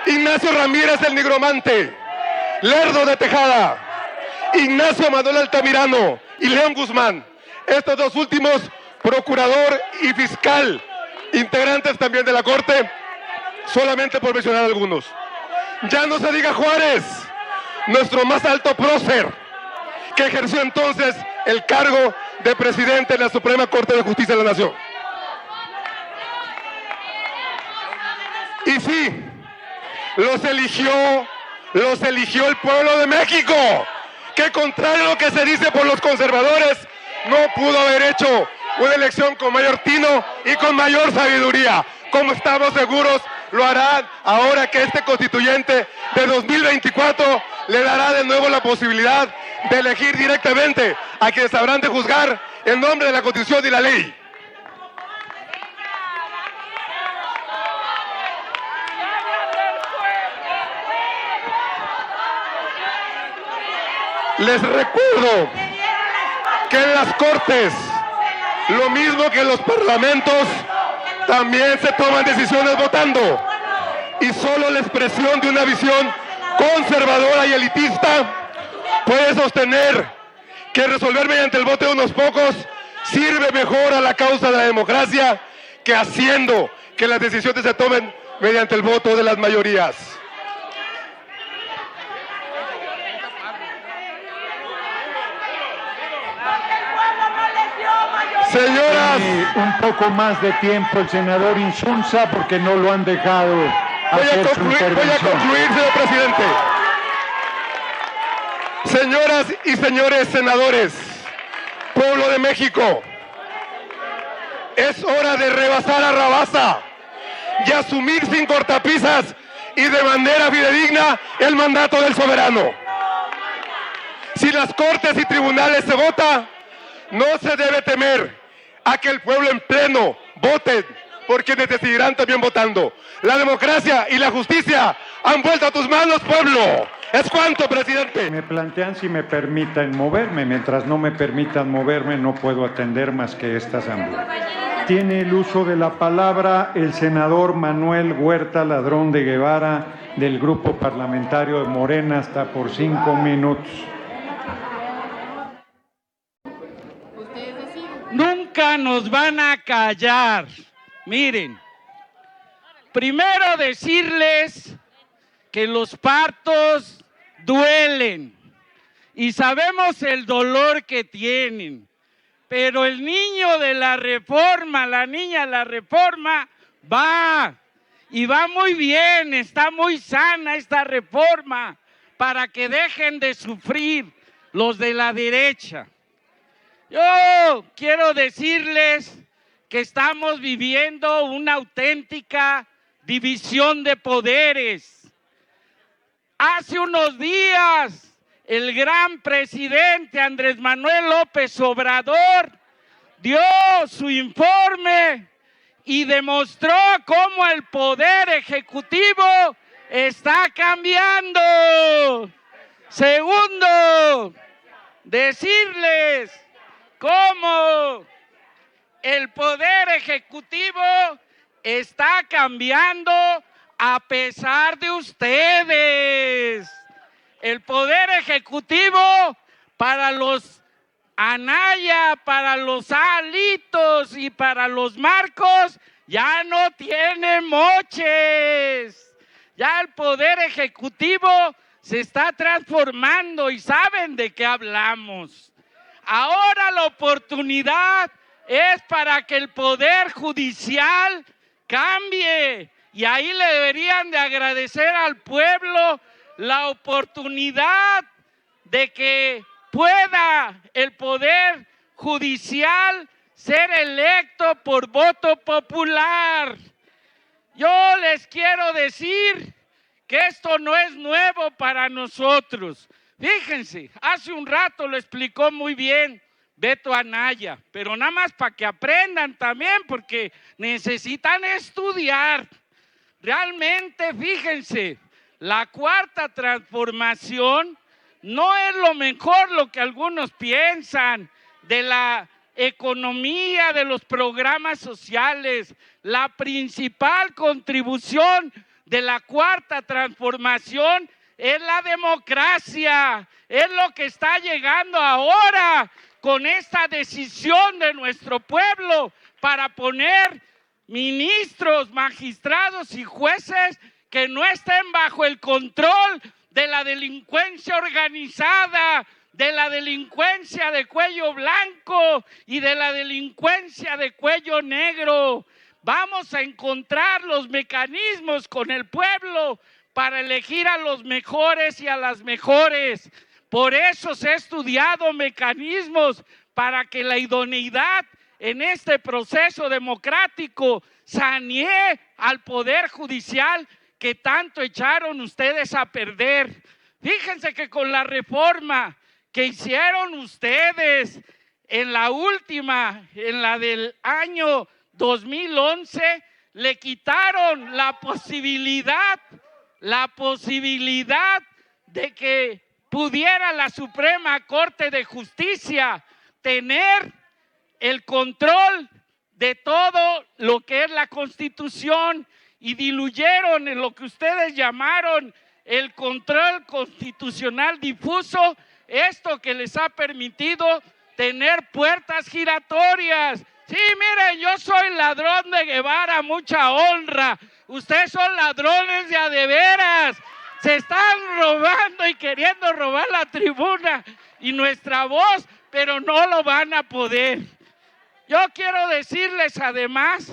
Ignacio Ramírez el Nigromante, Lerdo de Tejada, Ignacio Manuel Altamirano y León Guzmán, estos dos últimos procurador y fiscal, integrantes también de la Corte, solamente por mencionar algunos. Ya no se diga Juárez, nuestro más alto prócer, que ejerció entonces el cargo de presidente de la Suprema Corte de Justicia de la Nación. Y sí, los eligió el pueblo de México, que contrario a lo que se dice por los conservadores, no pudo haber hecho una elección con mayor tino y con mayor sabiduría, como estamos seguros lo harán ahora que este constituyente de 2024 le dará de nuevo la posibilidad de elegir directamente a quienes habrán de juzgar en nombre de la Constitución y la ley. Les recuerdo que en las Cortes, lo mismo que en los parlamentos, también se toman decisiones votando. Y solo la expresión de una visión conservadora y elitista puede sostener que resolver mediante el voto de unos pocos sirve mejor a la causa de la democracia que haciendo que las decisiones se tomen mediante el voto de las mayorías. Señoras, un poco más de tiempo el senador Insunza porque no lo han dejado hacer su intervención. Voy a concluir, señor presidente. Señoras y señores senadores, pueblo de México, es hora de rebasar a Rabasa y asumir sin cortapisas y de manera fidedigna el mandato del soberano. Si las Cortes y tribunales se vota, no se debe temer a que el pueblo en pleno vote por quienes decidirán también votando. La democracia y la justicia han vuelto a tus manos, pueblo. Es cuanto, presidente. Me plantean si me permitan moverme. Mientras no me permitan moverme, no puedo atender más que esta asamblea. Tiene el uso de la palabra el senador Manuel Huerta Ladrón de Guevara, del Grupo Parlamentario de Morena, hasta por 5 minutos. Nunca nos van a callar. Miren, primero decirles que los partos duelen y sabemos el dolor que tienen, pero el niño de la reforma, la niña de la reforma va y va muy bien, está muy sana esta reforma para que dejen de sufrir los de la derecha. Yo quiero decirles que estamos viviendo una auténtica división de poderes. Hace unos días, el gran presidente Andrés Manuel López Obrador dio su informe y demostró cómo el poder ejecutivo está cambiando. Segundo, decirles cómo el poder ejecutivo está cambiando a pesar de ustedes. El poder ejecutivo para los Anaya, para los Alitos y para los Marcos ya no tiene moches. Ya el poder ejecutivo se está transformando y saben de qué hablamos. Ahora la oportunidad es para que el poder judicial cambie y ahí le deberían de agradecer al pueblo la oportunidad de que pueda el poder judicial ser electo por voto popular. Yo les quiero decir que esto no es nuevo para nosotros. Fíjense, hace un rato lo explicó muy bien Beto Anaya, pero nada más para que aprendan también, porque necesitan estudiar. Realmente, fíjense, la cuarta transformación no es lo mejor lo que algunos piensan de la economía, de los programas sociales. La principal contribución de la cuarta transformación es la democracia, es lo que está llegando ahora con esta decisión de nuestro pueblo para poner ministros, magistrados y jueces que no estén bajo el control de la delincuencia organizada, de la delincuencia de cuello blanco y de la delincuencia de cuello negro. Vamos a encontrar los mecanismos con el pueblo para elegir a los mejores y a las mejores. Por eso se ha estudiado mecanismos para que la idoneidad en este proceso democrático sanee al Poder Judicial que tanto echaron ustedes a perder. Fíjense que con la reforma que hicieron ustedes en la última, en la del año 2011, le quitaron la posibilidad de que pudiera la Suprema Corte de Justicia tener el control de todo lo que es la Constitución y diluyeron en lo que ustedes llamaron el control constitucional difuso, esto que les ha permitido tener puertas giratorias. Sí, miren, yo soy ladrón de Guevara, mucha honra. Ustedes son ladrones de a de veras. Se están robando y queriendo robar la tribuna y nuestra voz, pero no lo van a poder. Yo quiero decirles además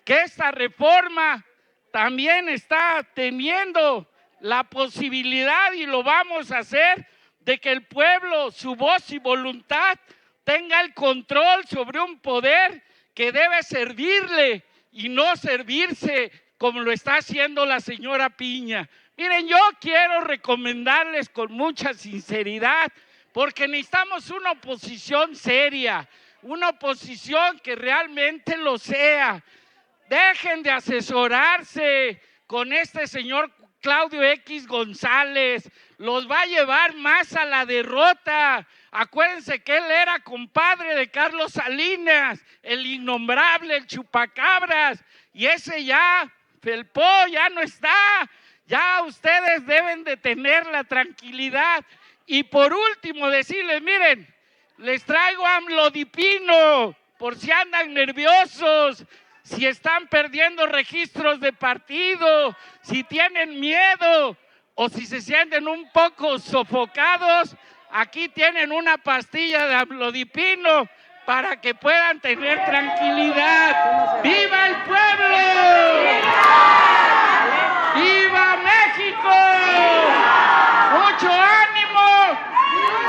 que esta reforma también está teniendo la posibilidad, y lo vamos a hacer, de que el pueblo, su voz y voluntad, tenga el control sobre un poder que debe servirle y no servirse como lo está haciendo la señora Piña. Miren, yo quiero recomendarles con mucha sinceridad, porque necesitamos una oposición seria, una oposición que realmente lo sea. Dejen de asesorarse con este señor Claudio X González, los va a llevar más a la derrota. Acuérdense que él era compadre de Carlos Salinas, el innombrable, el chupacabras, y ese ya felpó, ya no está. Ya ustedes deben de tener la tranquilidad. Y por último decirles, miren, les traigo amlodipino por si andan nerviosos, si están perdiendo registros de partido, si tienen miedo o si se sienten un poco sofocados. Aquí tienen una pastilla de amlodipino para que puedan tener tranquilidad. ¡Viva el pueblo! ¡Viva México! ¡Mucho ánimo!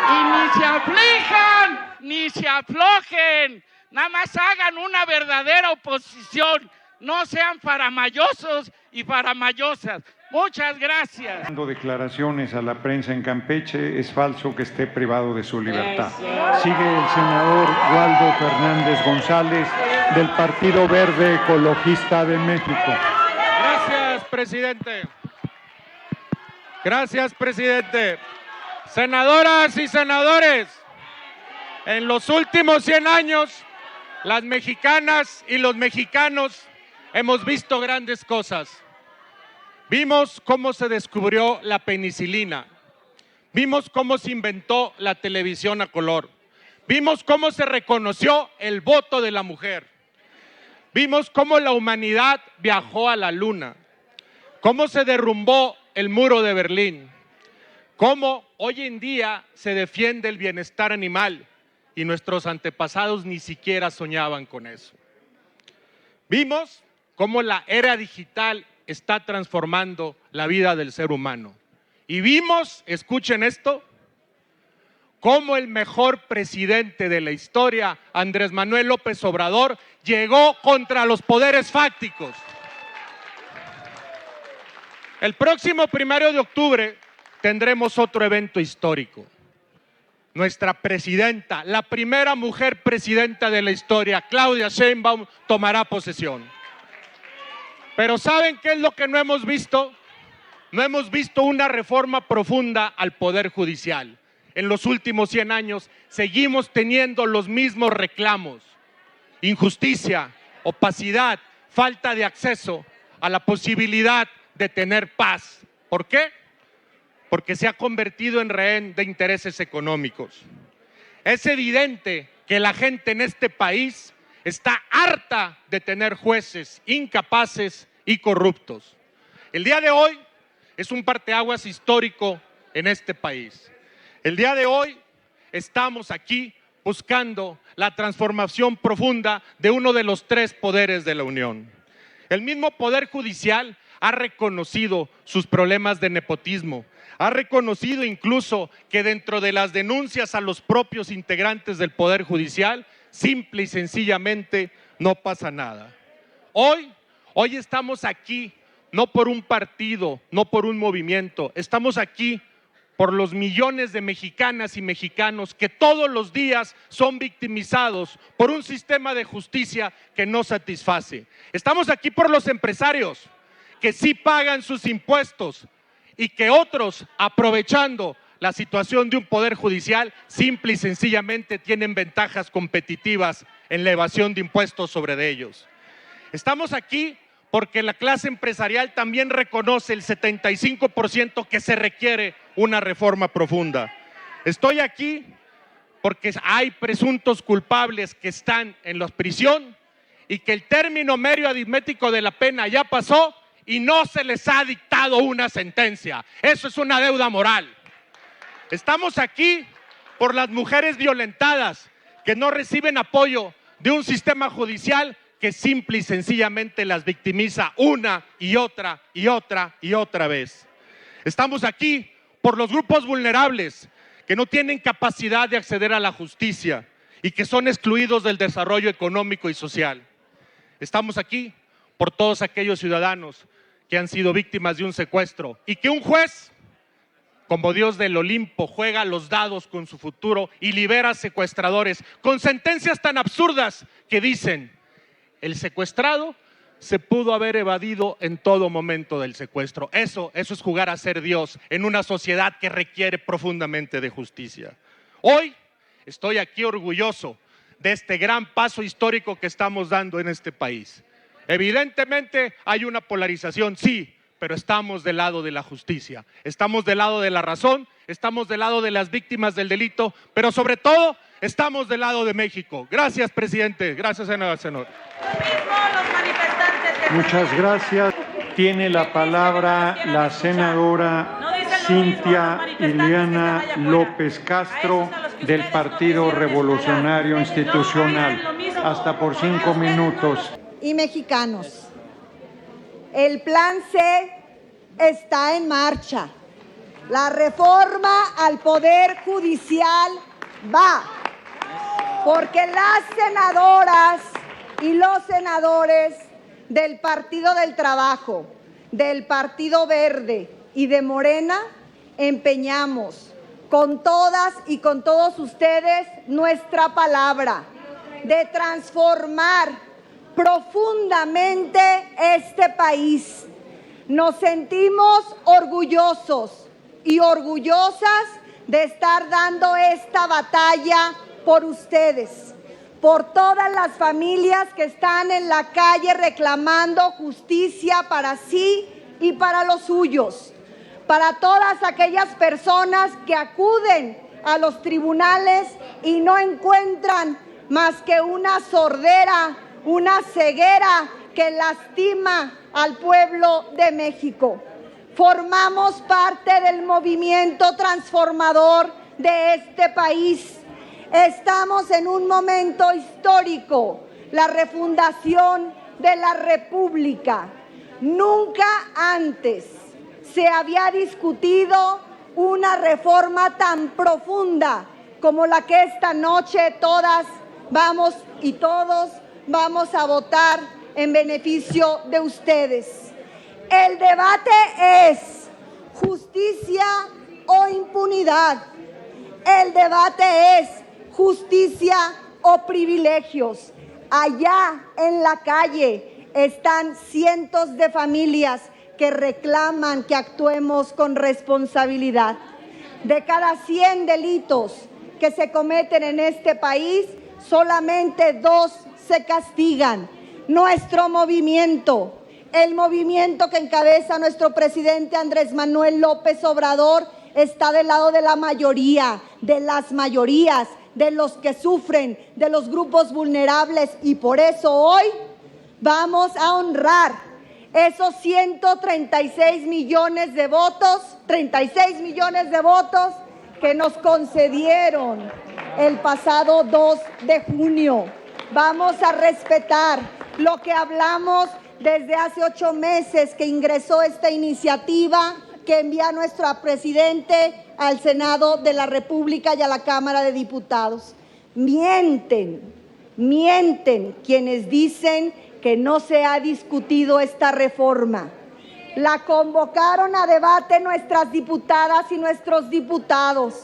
Y ni se aflijan, ni se aflojen. Nada más hagan una verdadera oposición. No sean faramayosos y faramayosas. Muchas gracias. Dando declaraciones a la prensa en Campeche, es falso que esté privado de su libertad. Sigue el senador Waldo Fernández González, del Partido Verde Ecologista de México. Gracias, presidente. Gracias, presidente. Senadoras y senadores, en los últimos 100 años, las mexicanas y los mexicanos hemos visto grandes cosas. Vimos cómo se descubrió la penicilina, vimos cómo se inventó la televisión a color, vimos cómo se reconoció el voto de la mujer, vimos cómo la humanidad viajó a la luna, cómo se derrumbó el muro de Berlín, cómo hoy en día se defiende el bienestar animal y nuestros antepasados ni siquiera soñaban con eso. Vimos cómo la era digital está transformando la vida del ser humano. Y vimos, escuchen esto, cómo el mejor presidente de la historia, Andrés Manuel López Obrador, llegó contra los poderes fácticos. El próximo 1 de octubre tendremos otro evento histórico. Nuestra presidenta, la primera mujer presidenta de la historia, Claudia Sheinbaum, tomará posesión. Pero ¿saben qué es lo que no hemos visto? No hemos visto una reforma profunda al Poder Judicial. En los últimos 100 años seguimos teniendo los mismos reclamos: injusticia, opacidad, falta de acceso a la posibilidad de tener paz. ¿Por qué? Porque se ha convertido en rehén de intereses económicos. Es evidente que la gente en este país está harta de tener jueces incapaces y corruptos. El día de hoy es un parteaguas histórico en este país. El día de hoy estamos aquí buscando la transformación profunda de uno de los 3 poderes de la Unión. El mismo Poder Judicial ha reconocido sus problemas de nepotismo, ha reconocido incluso que dentro de las denuncias a los propios integrantes del Poder Judicial, simple y sencillamente no pasa nada. Hoy estamos aquí no por un partido, no por un movimiento, estamos aquí por los millones de mexicanas y mexicanos que todos los días son victimizados por un sistema de justicia que no satisface. Estamos aquí por los empresarios que sí pagan sus impuestos y que otros, aprovechando la situación de un poder judicial, simple y sencillamente tienen ventajas competitivas en la evasión de impuestos sobre de ellos. Estamos aquí porque la clase empresarial también reconoce el 75% que se requiere una reforma profunda. Estoy aquí porque hay presuntos culpables que están en la prisión y que el término medio aritmético de la pena ya pasó y no se les ha dictado una sentencia. Eso es una deuda moral. Estamos aquí por las mujeres violentadas que no reciben apoyo de un sistema judicial que simple y sencillamente las victimiza una y otra y otra y otra vez. Estamos aquí por los grupos vulnerables que no tienen capacidad de acceder a la justicia y que son excluidos del desarrollo económico y social. Estamos aquí por todos aquellos ciudadanos que han sido víctimas de un secuestro y que un juez, como Dios del Olimpo, juega los dados con su futuro y libera secuestradores con sentencias tan absurdas que dicen: el secuestrado se pudo haber evadido en todo momento del secuestro. Eso es jugar a ser Dios en una sociedad que requiere profundamente de justicia. Hoy estoy aquí orgulloso de este gran paso histórico que estamos dando en este país. Evidentemente hay una polarización, sí, pero estamos del lado de la justicia, estamos del lado de la razón, estamos del lado de las víctimas del delito, pero sobre todo estamos del lado de México. Gracias, presidente. Gracias, senador. Muchas gracias. Tiene la palabra la senadora Cintia Ileana López Castro del Partido Revolucionario Institucional. Hasta por 5 minutos. Y mexicanos, el plan C está en marcha. La reforma al Poder Judicial va, porque las senadoras y los senadores del Partido del Trabajo, del Partido Verde y de Morena empeñamos con todas y con todos ustedes nuestra palabra de transformar profundamente este país. Nos sentimos orgullosos y orgullosas de estar dando esta batalla por ustedes, por todas las familias que están en la calle reclamando justicia para sí y para los suyos, para todas aquellas personas que acuden a los tribunales y no encuentran más que una sordera, una ceguera que lastima al pueblo de México. Formamos parte del movimiento transformador de este país. Estamos en un momento histórico, la refundación de la República. Nunca antes se había discutido una reforma tan profunda como la que esta noche todas vamos y todos vamos a votar en beneficio de ustedes. El debate es justicia o impunidad. El debate es justicia o privilegios. Allá en la calle están cientos de familias que reclaman que actuemos con responsabilidad. De cada 100 delitos que se cometen en este país, solamente 2 se castigan. Nuestro movimiento, el movimiento que encabeza nuestro presidente Andrés Manuel López Obrador, está del lado de la mayoría, de las mayorías, de los que sufren, de los grupos vulnerables, y por eso hoy vamos a honrar esos 136 millones de votos, 36 millones de votos que nos concedieron el pasado 2 de junio. Vamos a respetar lo que hablamos desde hace 8 meses que ingresó esta iniciativa que envía nuestro presidente al Senado de la República y a la Cámara de Diputados. Mienten quienes dicen que no se ha discutido esta reforma. La convocaron a debate nuestras diputadas y nuestros diputados.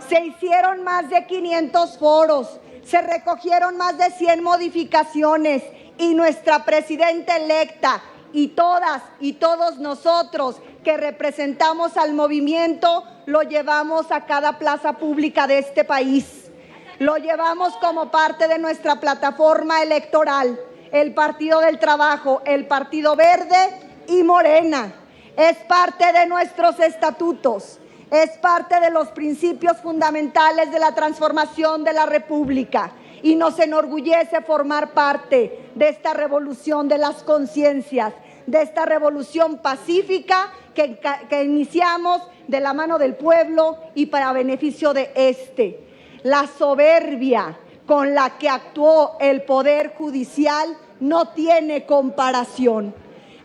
Se hicieron más de 500 foros, se recogieron más de 100 modificaciones y nuestra presidenta electa y todas y todos nosotros que representamos al movimiento lo llevamos a cada plaza pública de este país. Lo llevamos como parte de nuestra plataforma electoral, el Partido del Trabajo, el Partido Verde y Morena. Es parte de nuestros estatutos, es parte de los principios fundamentales de la transformación de la República y nos enorgullece formar parte de esta revolución de las conciencias, de esta revolución pacífica que iniciamos de la mano del pueblo y para beneficio de este. La soberbia con la que actuó el Poder Judicial no tiene comparación.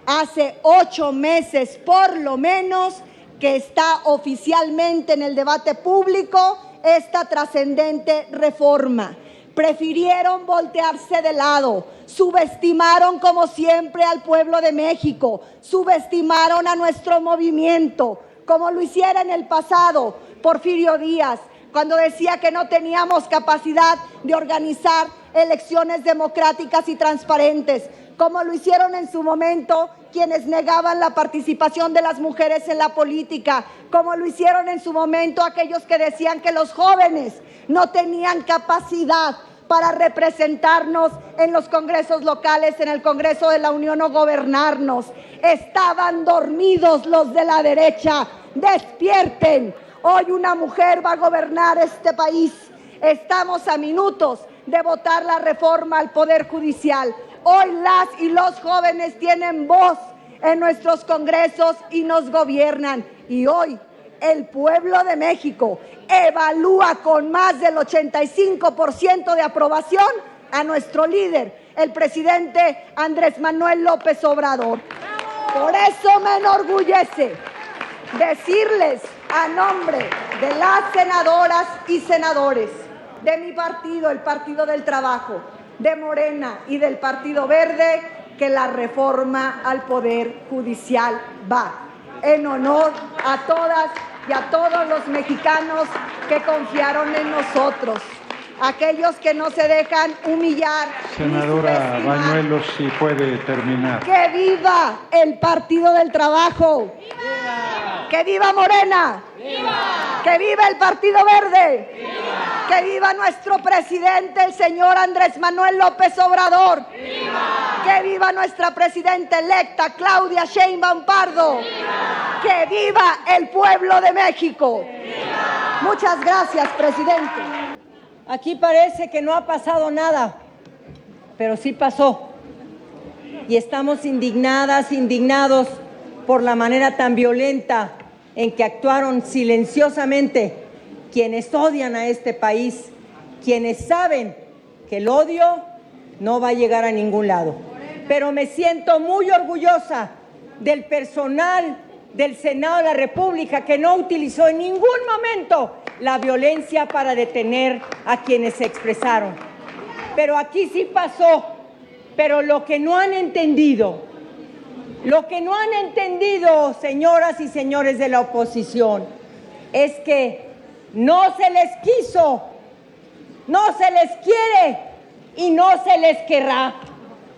Hace 8 meses, por lo menos, que está oficialmente en el debate público esta trascendente reforma. Prefirieron voltearse de lado, subestimaron como siempre al pueblo de México, subestimaron a nuestro movimiento, como lo hiciera en el pasado Porfirio Díaz, cuando decía que no teníamos capacidad de organizar elecciones democráticas y transparentes, como lo hicieron en su momento quienes negaban la participación de las mujeres en la política, como lo hicieron en su momento aquellos que decían que los jóvenes no tenían capacidad para representarnos en los congresos locales, en el Congreso de la Unión o gobernarnos. Estaban dormidos los de la derecha. ¡Despierten! Hoy una mujer va a gobernar este país. Estamos a minutos de votar la reforma al Poder Judicial. Hoy las y los jóvenes tienen voz en nuestros congresos y nos gobiernan. Y hoy el pueblo de México evalúa con más del 85% de aprobación a nuestro líder, el presidente Andrés Manuel López Obrador. Por eso me enorgullece decirles a nombre de las senadoras y senadores de mi partido, el Partido del Trabajo, de Morena y del Partido Verde, que la reforma al Poder Judicial va en honor a todas y a todos los mexicanos que confiaron en nosotros, aquellos que no se dejan humillar. Senadora Bañuelos, si puede terminar. ¡Que viva el Partido del Trabajo! ¡Viva! ¡Que viva Morena! ¡Viva! ¡Que viva el Partido Verde! ¡Viva! ¡Que viva nuestro presidente, el señor Andrés Manuel López Obrador! ¡Viva! ¡Que viva nuestra presidenta electa, Claudia Sheinbaum Pardo! ¡Viva! ¡Que viva el pueblo de México! ¡Viva! Muchas gracias, presidente. Aquí parece que no ha pasado nada, pero sí pasó. Y estamos indignadas, indignados por la manera tan violenta en que actuaron silenciosamente quienes odian a este país, quienes saben que el odio no va a llegar a ningún lado. Pero me siento muy orgullosa del personal del Senado de la República que no utilizó en ningún momento la violencia para detener a quienes se expresaron. Pero aquí sí pasó. Pero lo que no han entendido, señoras y señores de la oposición, es que no se les quiso, no se les quiere y no se les querrá.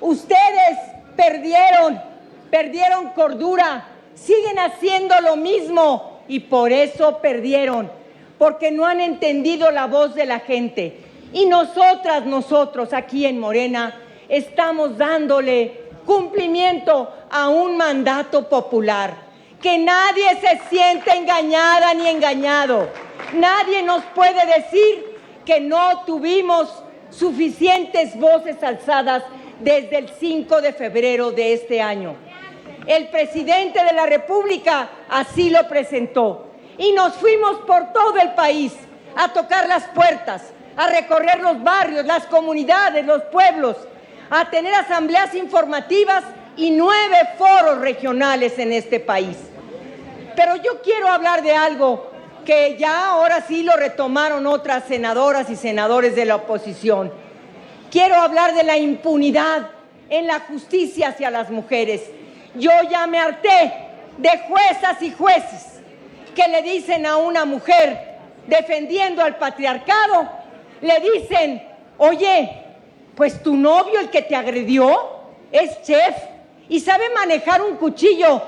Ustedes perdieron cordura, siguen haciendo lo mismo y por eso perdieron, porque no han entendido la voz de la gente. Y nosotros aquí en Morena estamos dándole cumplimiento a un mandato popular. Que nadie se sienta engañada ni engañado. Nadie nos puede decir que no tuvimos suficientes voces alzadas desde el 5 de febrero de este año. El presidente de la República así lo presentó. Y nos fuimos por todo el país a tocar las puertas, a recorrer los barrios, las comunidades, los pueblos, a tener asambleas informativas y 9 foros regionales en este país. Pero yo quiero hablar de algo que ya ahora sí lo retomaron otras senadoras y senadores de la oposición. Quiero hablar de la impunidad en la justicia hacia las mujeres. Yo ya me harté de juezas y jueces que le dicen a una mujer defendiendo al patriarcado, le dicen, oye, pues tu novio, el que te agredió, es chef y sabe manejar un cuchillo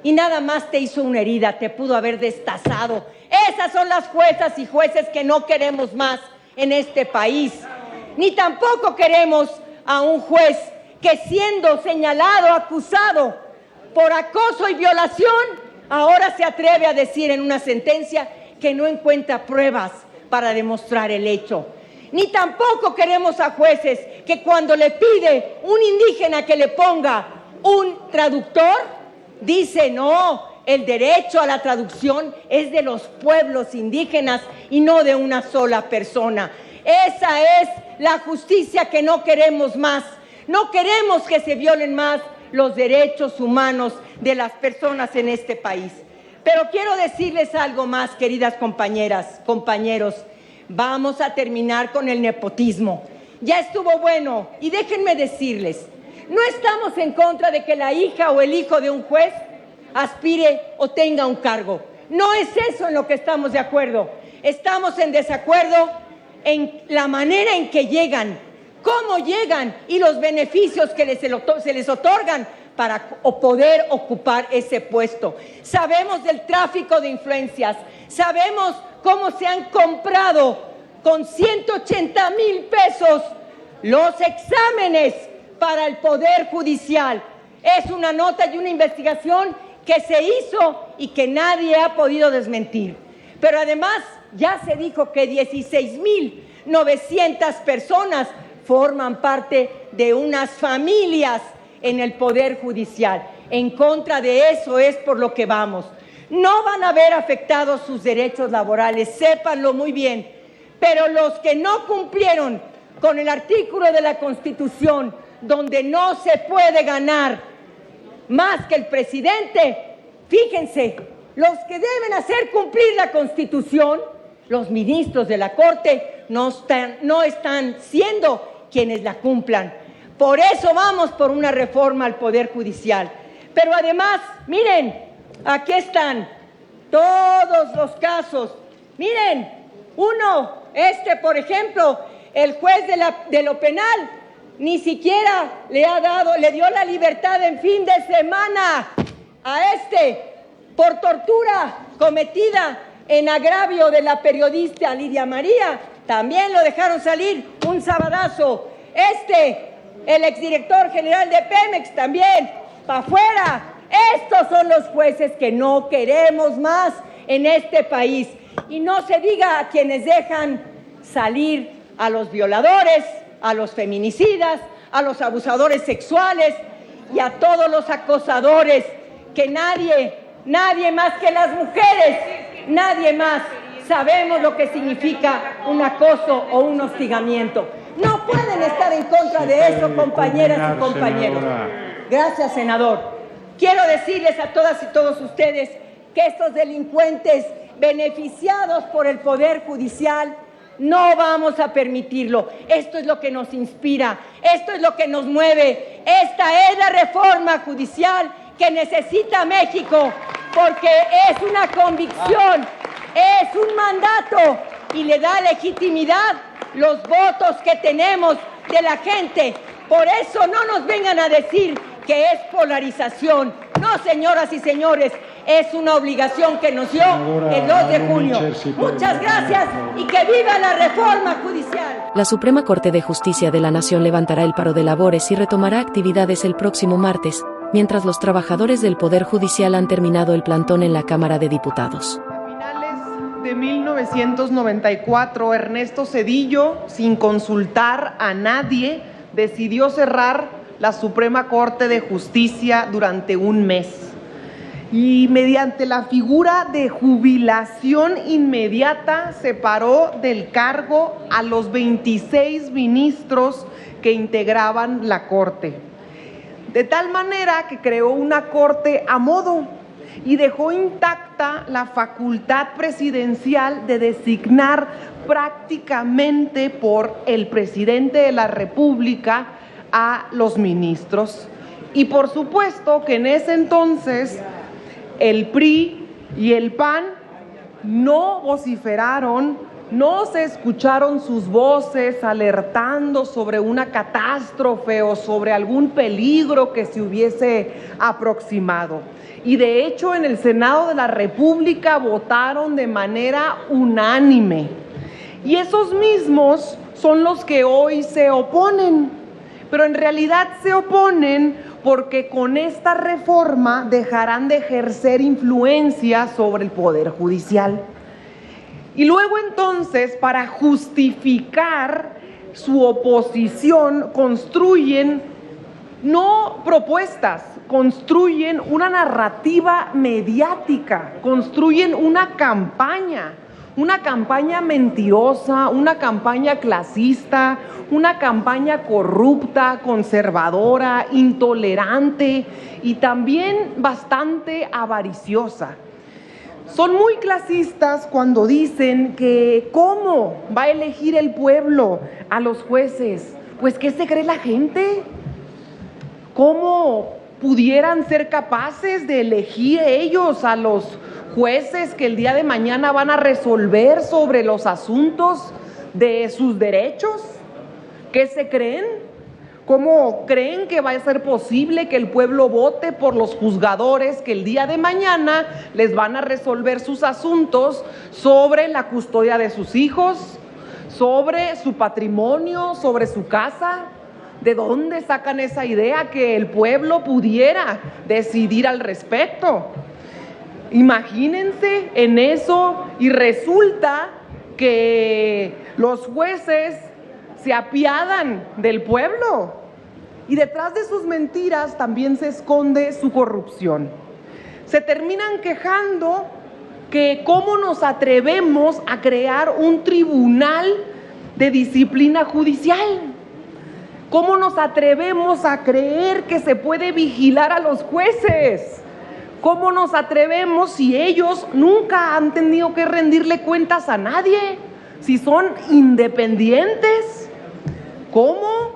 y nada más te hizo una herida, te pudo haber destazado. Esas son las juezas y jueces que no queremos más en este país. Ni tampoco queremos a un juez que siendo señalado, acusado por acoso y violación, ahora se atreve a decir en una sentencia que no encuentra pruebas para demostrar el hecho. Ni tampoco queremos a jueces que cuando le pide un indígena que le ponga un traductor, dice no, el derecho a la traducción es de los pueblos indígenas y no de una sola persona. Esa es la justicia que no queremos más. No queremos que se violen más los derechos humanos de las personas en este país. Pero quiero decirles algo más, queridas compañeras, compañeros. Vamos a terminar con el nepotismo. Ya estuvo bueno. Y déjenme decirles, no estamos en contra de que la hija o el hijo de un juez aspire o tenga un cargo. No es eso en lo que estamos de acuerdo. Estamos en desacuerdo en la manera en que llegan, cómo llegan y los beneficios que se les otorgan para poder ocupar ese puesto. Sabemos del tráfico de influencias, sabemos cómo se han comprado con 180,000 pesos los exámenes para el Poder Judicial. Es una nota y una investigación que se hizo y que nadie ha podido desmentir. Pero además ya se dijo que 16,900 personas forman parte de unas familias en el Poder Judicial. En contra de eso es por lo que vamos. No van a ver afectados sus derechos laborales, sépanlo muy bien, pero los que no cumplieron con el artículo de la Constitución, donde no se puede ganar más que el presidente, fíjense, los que deben hacer cumplir la Constitución, los ministros de la Corte, no están siendo quienes la cumplan. Por eso vamos por una reforma al Poder Judicial. Pero además, miren, aquí están todos los casos. Miren, por ejemplo, el juez de lo penal ni siquiera le dio la libertad en fin de semana a por tortura cometida en agravio de la periodista Lidia María. También lo dejaron salir un sabadazo. El exdirector general de Pemex también, para afuera. Estos son los jueces que no queremos más en este país. Y no se diga a quienes dejan salir a los violadores, a los feminicidas, a los abusadores sexuales y a todos los acosadores, que nadie más que las mujeres, nadie más sabemos lo que significa un acoso o un hostigamiento. No pueden estar en contra de eso, compañeras y compañeros. Gracias, senador. Quiero decirles a todas y todos ustedes que estos delincuentes beneficiados por el Poder Judicial no vamos a permitirlo. Esto es lo que nos inspira, esto es lo que nos mueve. Esta es la reforma judicial que necesita México, porque es una convicción, es un mandato y le da legitimidad los votos que tenemos de la gente. Por eso no nos vengan a decir que es polarización. No, señoras y señores, es una obligación que nos dio el 2 de junio. Muchas gracias y que viva la reforma judicial. La Suprema Corte de Justicia de la Nación levantará el paro de labores y retomará actividades el próximo martes, mientras los trabajadores del Poder Judicial han terminado el plantón en la Cámara de Diputados. A finales de 1994, Ernesto Zedillo, sin consultar a nadie, decidió cerrar la Suprema Corte de Justicia durante un mes. Y mediante la figura de jubilación inmediata separó del cargo a los 26 ministros que integraban la Corte. De tal manera que creó una Corte a modo y dejó intacta la facultad presidencial de designar prácticamente por el presidente de la República a los ministros. Y por supuesto que en ese entonces el PRI y el PAN no vociferaron, no se escucharon sus voces alertando sobre una catástrofe o sobre algún peligro que se hubiese aproximado. Y de hecho en el Senado de la República votaron de manera unánime. Y esos mismos son los que hoy se oponen, pero en realidad se oponen porque con esta reforma dejarán de ejercer influencia sobre el Poder Judicial. Y luego entonces, para justificar su oposición, construyen no propuestas, construyen una narrativa mediática, construyen una campaña mentirosa, una campaña clasista, una campaña corrupta, conservadora, intolerante y también bastante avariciosa. Son muy clasistas cuando dicen que ¿cómo va a elegir el pueblo a los jueces? Pues ¿qué se cree la gente? ¿Cómo pudieran ser capaces de elegir ellos a los jueces que el día de mañana van a resolver sobre los asuntos de sus derechos? ¿Qué se creen? ¿Cómo creen que va a ser posible que el pueblo vote por los juzgadores que el día de mañana les van a resolver sus asuntos sobre la custodia de sus hijos, sobre su patrimonio, sobre su casa? ¿De dónde sacan esa idea que el pueblo pudiera decidir al respecto? Imagínense en eso y resulta que los jueces se apiadan del pueblo y detrás de sus mentiras también se esconde su corrupción. Se terminan quejando que cómo nos atrevemos a crear un tribunal de disciplina judicial. ¿Cómo nos atrevemos a creer que se puede vigilar a los jueces? ¿Cómo nos atrevemos si ellos nunca han tenido que rendirle cuentas a nadie? Si son independientes. ¿Cómo?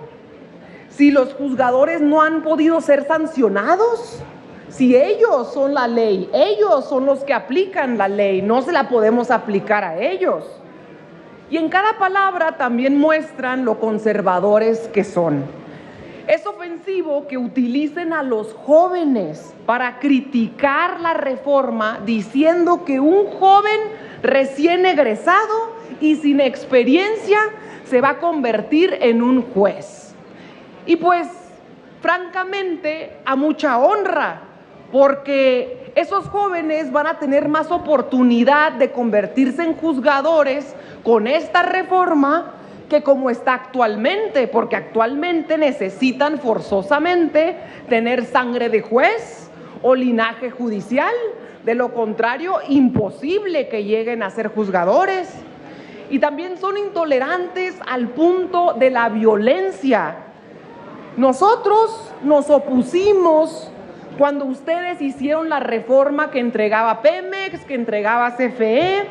Si los juzgadores no han podido ser sancionados. Si ellos son la ley, ellos son los que aplican la ley, no se la podemos aplicar a ellos. Y en cada palabra también muestran lo conservadores que son. Es ofensivo que utilicen a los jóvenes para criticar la reforma diciendo que un joven recién egresado y sin experiencia se va a convertir en un juez. Y pues, francamente, a mucha honra, porque esos jóvenes van a tener más oportunidad de convertirse en juzgadores con esta reforma que como está actualmente, porque actualmente necesitan forzosamente tener sangre de juez o linaje judicial. De lo contrario, imposible que lleguen a ser juzgadores. Y también son intolerantes al punto de la violencia. Nosotros nos opusimos cuando ustedes hicieron la reforma que entregaba Pemex, que entregaba CFE,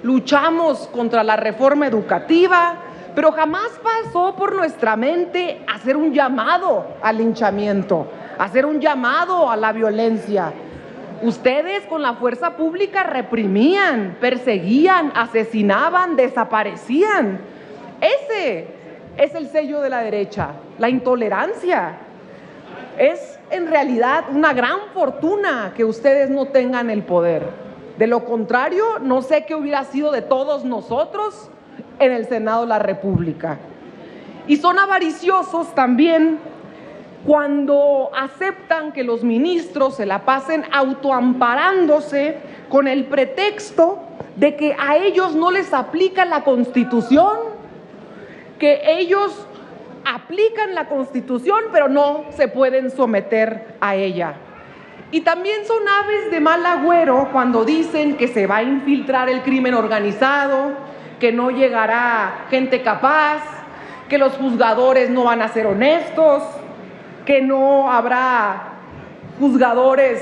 luchamos contra la reforma educativa, pero jamás pasó por nuestra mente hacer un llamado al linchamiento, hacer un llamado a la violencia. Ustedes con la fuerza pública reprimían, perseguían, asesinaban, desaparecían. Ese es el sello de la derecha, la intolerancia. Es en realidad una gran fortuna que ustedes no tengan el poder. De lo contrario, no sé qué hubiera sido de todos nosotros en el Senado de la República. Y son avariciosos también cuando aceptan que los ministros se la pasen autoamparándose con el pretexto de que a ellos no les aplica la Constitución, que ellos aplican la Constitución, pero no se pueden someter a ella. Y también son aves de mal agüero cuando dicen que se va a infiltrar el crimen organizado, que no llegará gente capaz, que los juzgadores no van a ser honestos, que no habrá juzgadores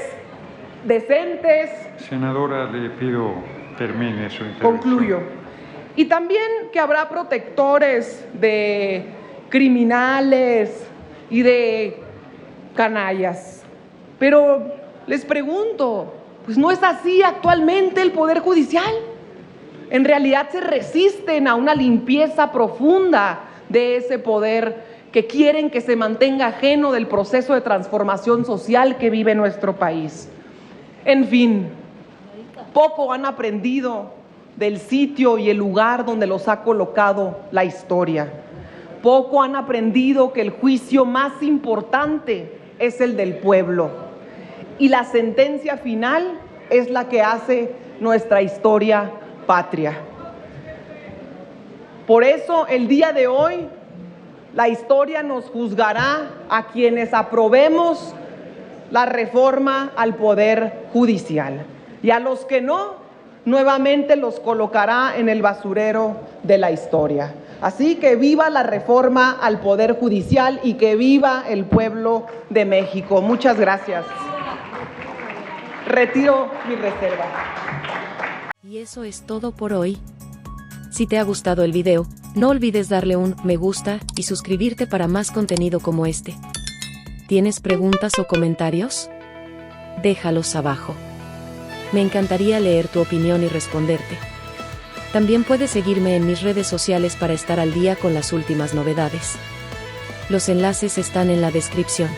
decentes. Senadora, le pido termine su intervención. Concluyo. Y también que habrá protectores de criminales y de canallas. Pero les pregunto, pues ¿no es así actualmente el Poder Judicial? En realidad se resisten a una limpieza profunda de ese poder que quieren que se mantenga ajeno del proceso de transformación social que vive nuestro país. En fin, poco han aprendido del sitio y el lugar donde los ha colocado la historia. Poco han aprendido que el juicio más importante es el del pueblo. Y la sentencia final es la que hace nuestra historia patria. Por eso, el día de hoy, la historia nos juzgará a quienes aprobemos la reforma al Poder Judicial. Y a los que no, nuevamente los colocará en el basurero de la historia. Así que viva la reforma al Poder Judicial y que viva el pueblo de México. Muchas gracias. Retiro mi reserva. Y eso es todo por hoy. Si te ha gustado el video, no olvides darle un me gusta y suscribirte para más contenido como este. ¿Tienes preguntas o comentarios? Déjalos abajo. Me encantaría leer tu opinión y responderte. También puedes seguirme en mis redes sociales para estar al día con las últimas novedades. Los enlaces están en la descripción.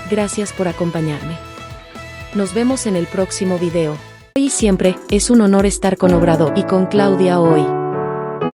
Gracias por acompañarme. Nos vemos en el próximo video. Hoy y siempre, es un honor estar con Obrador y con Claudia hoy.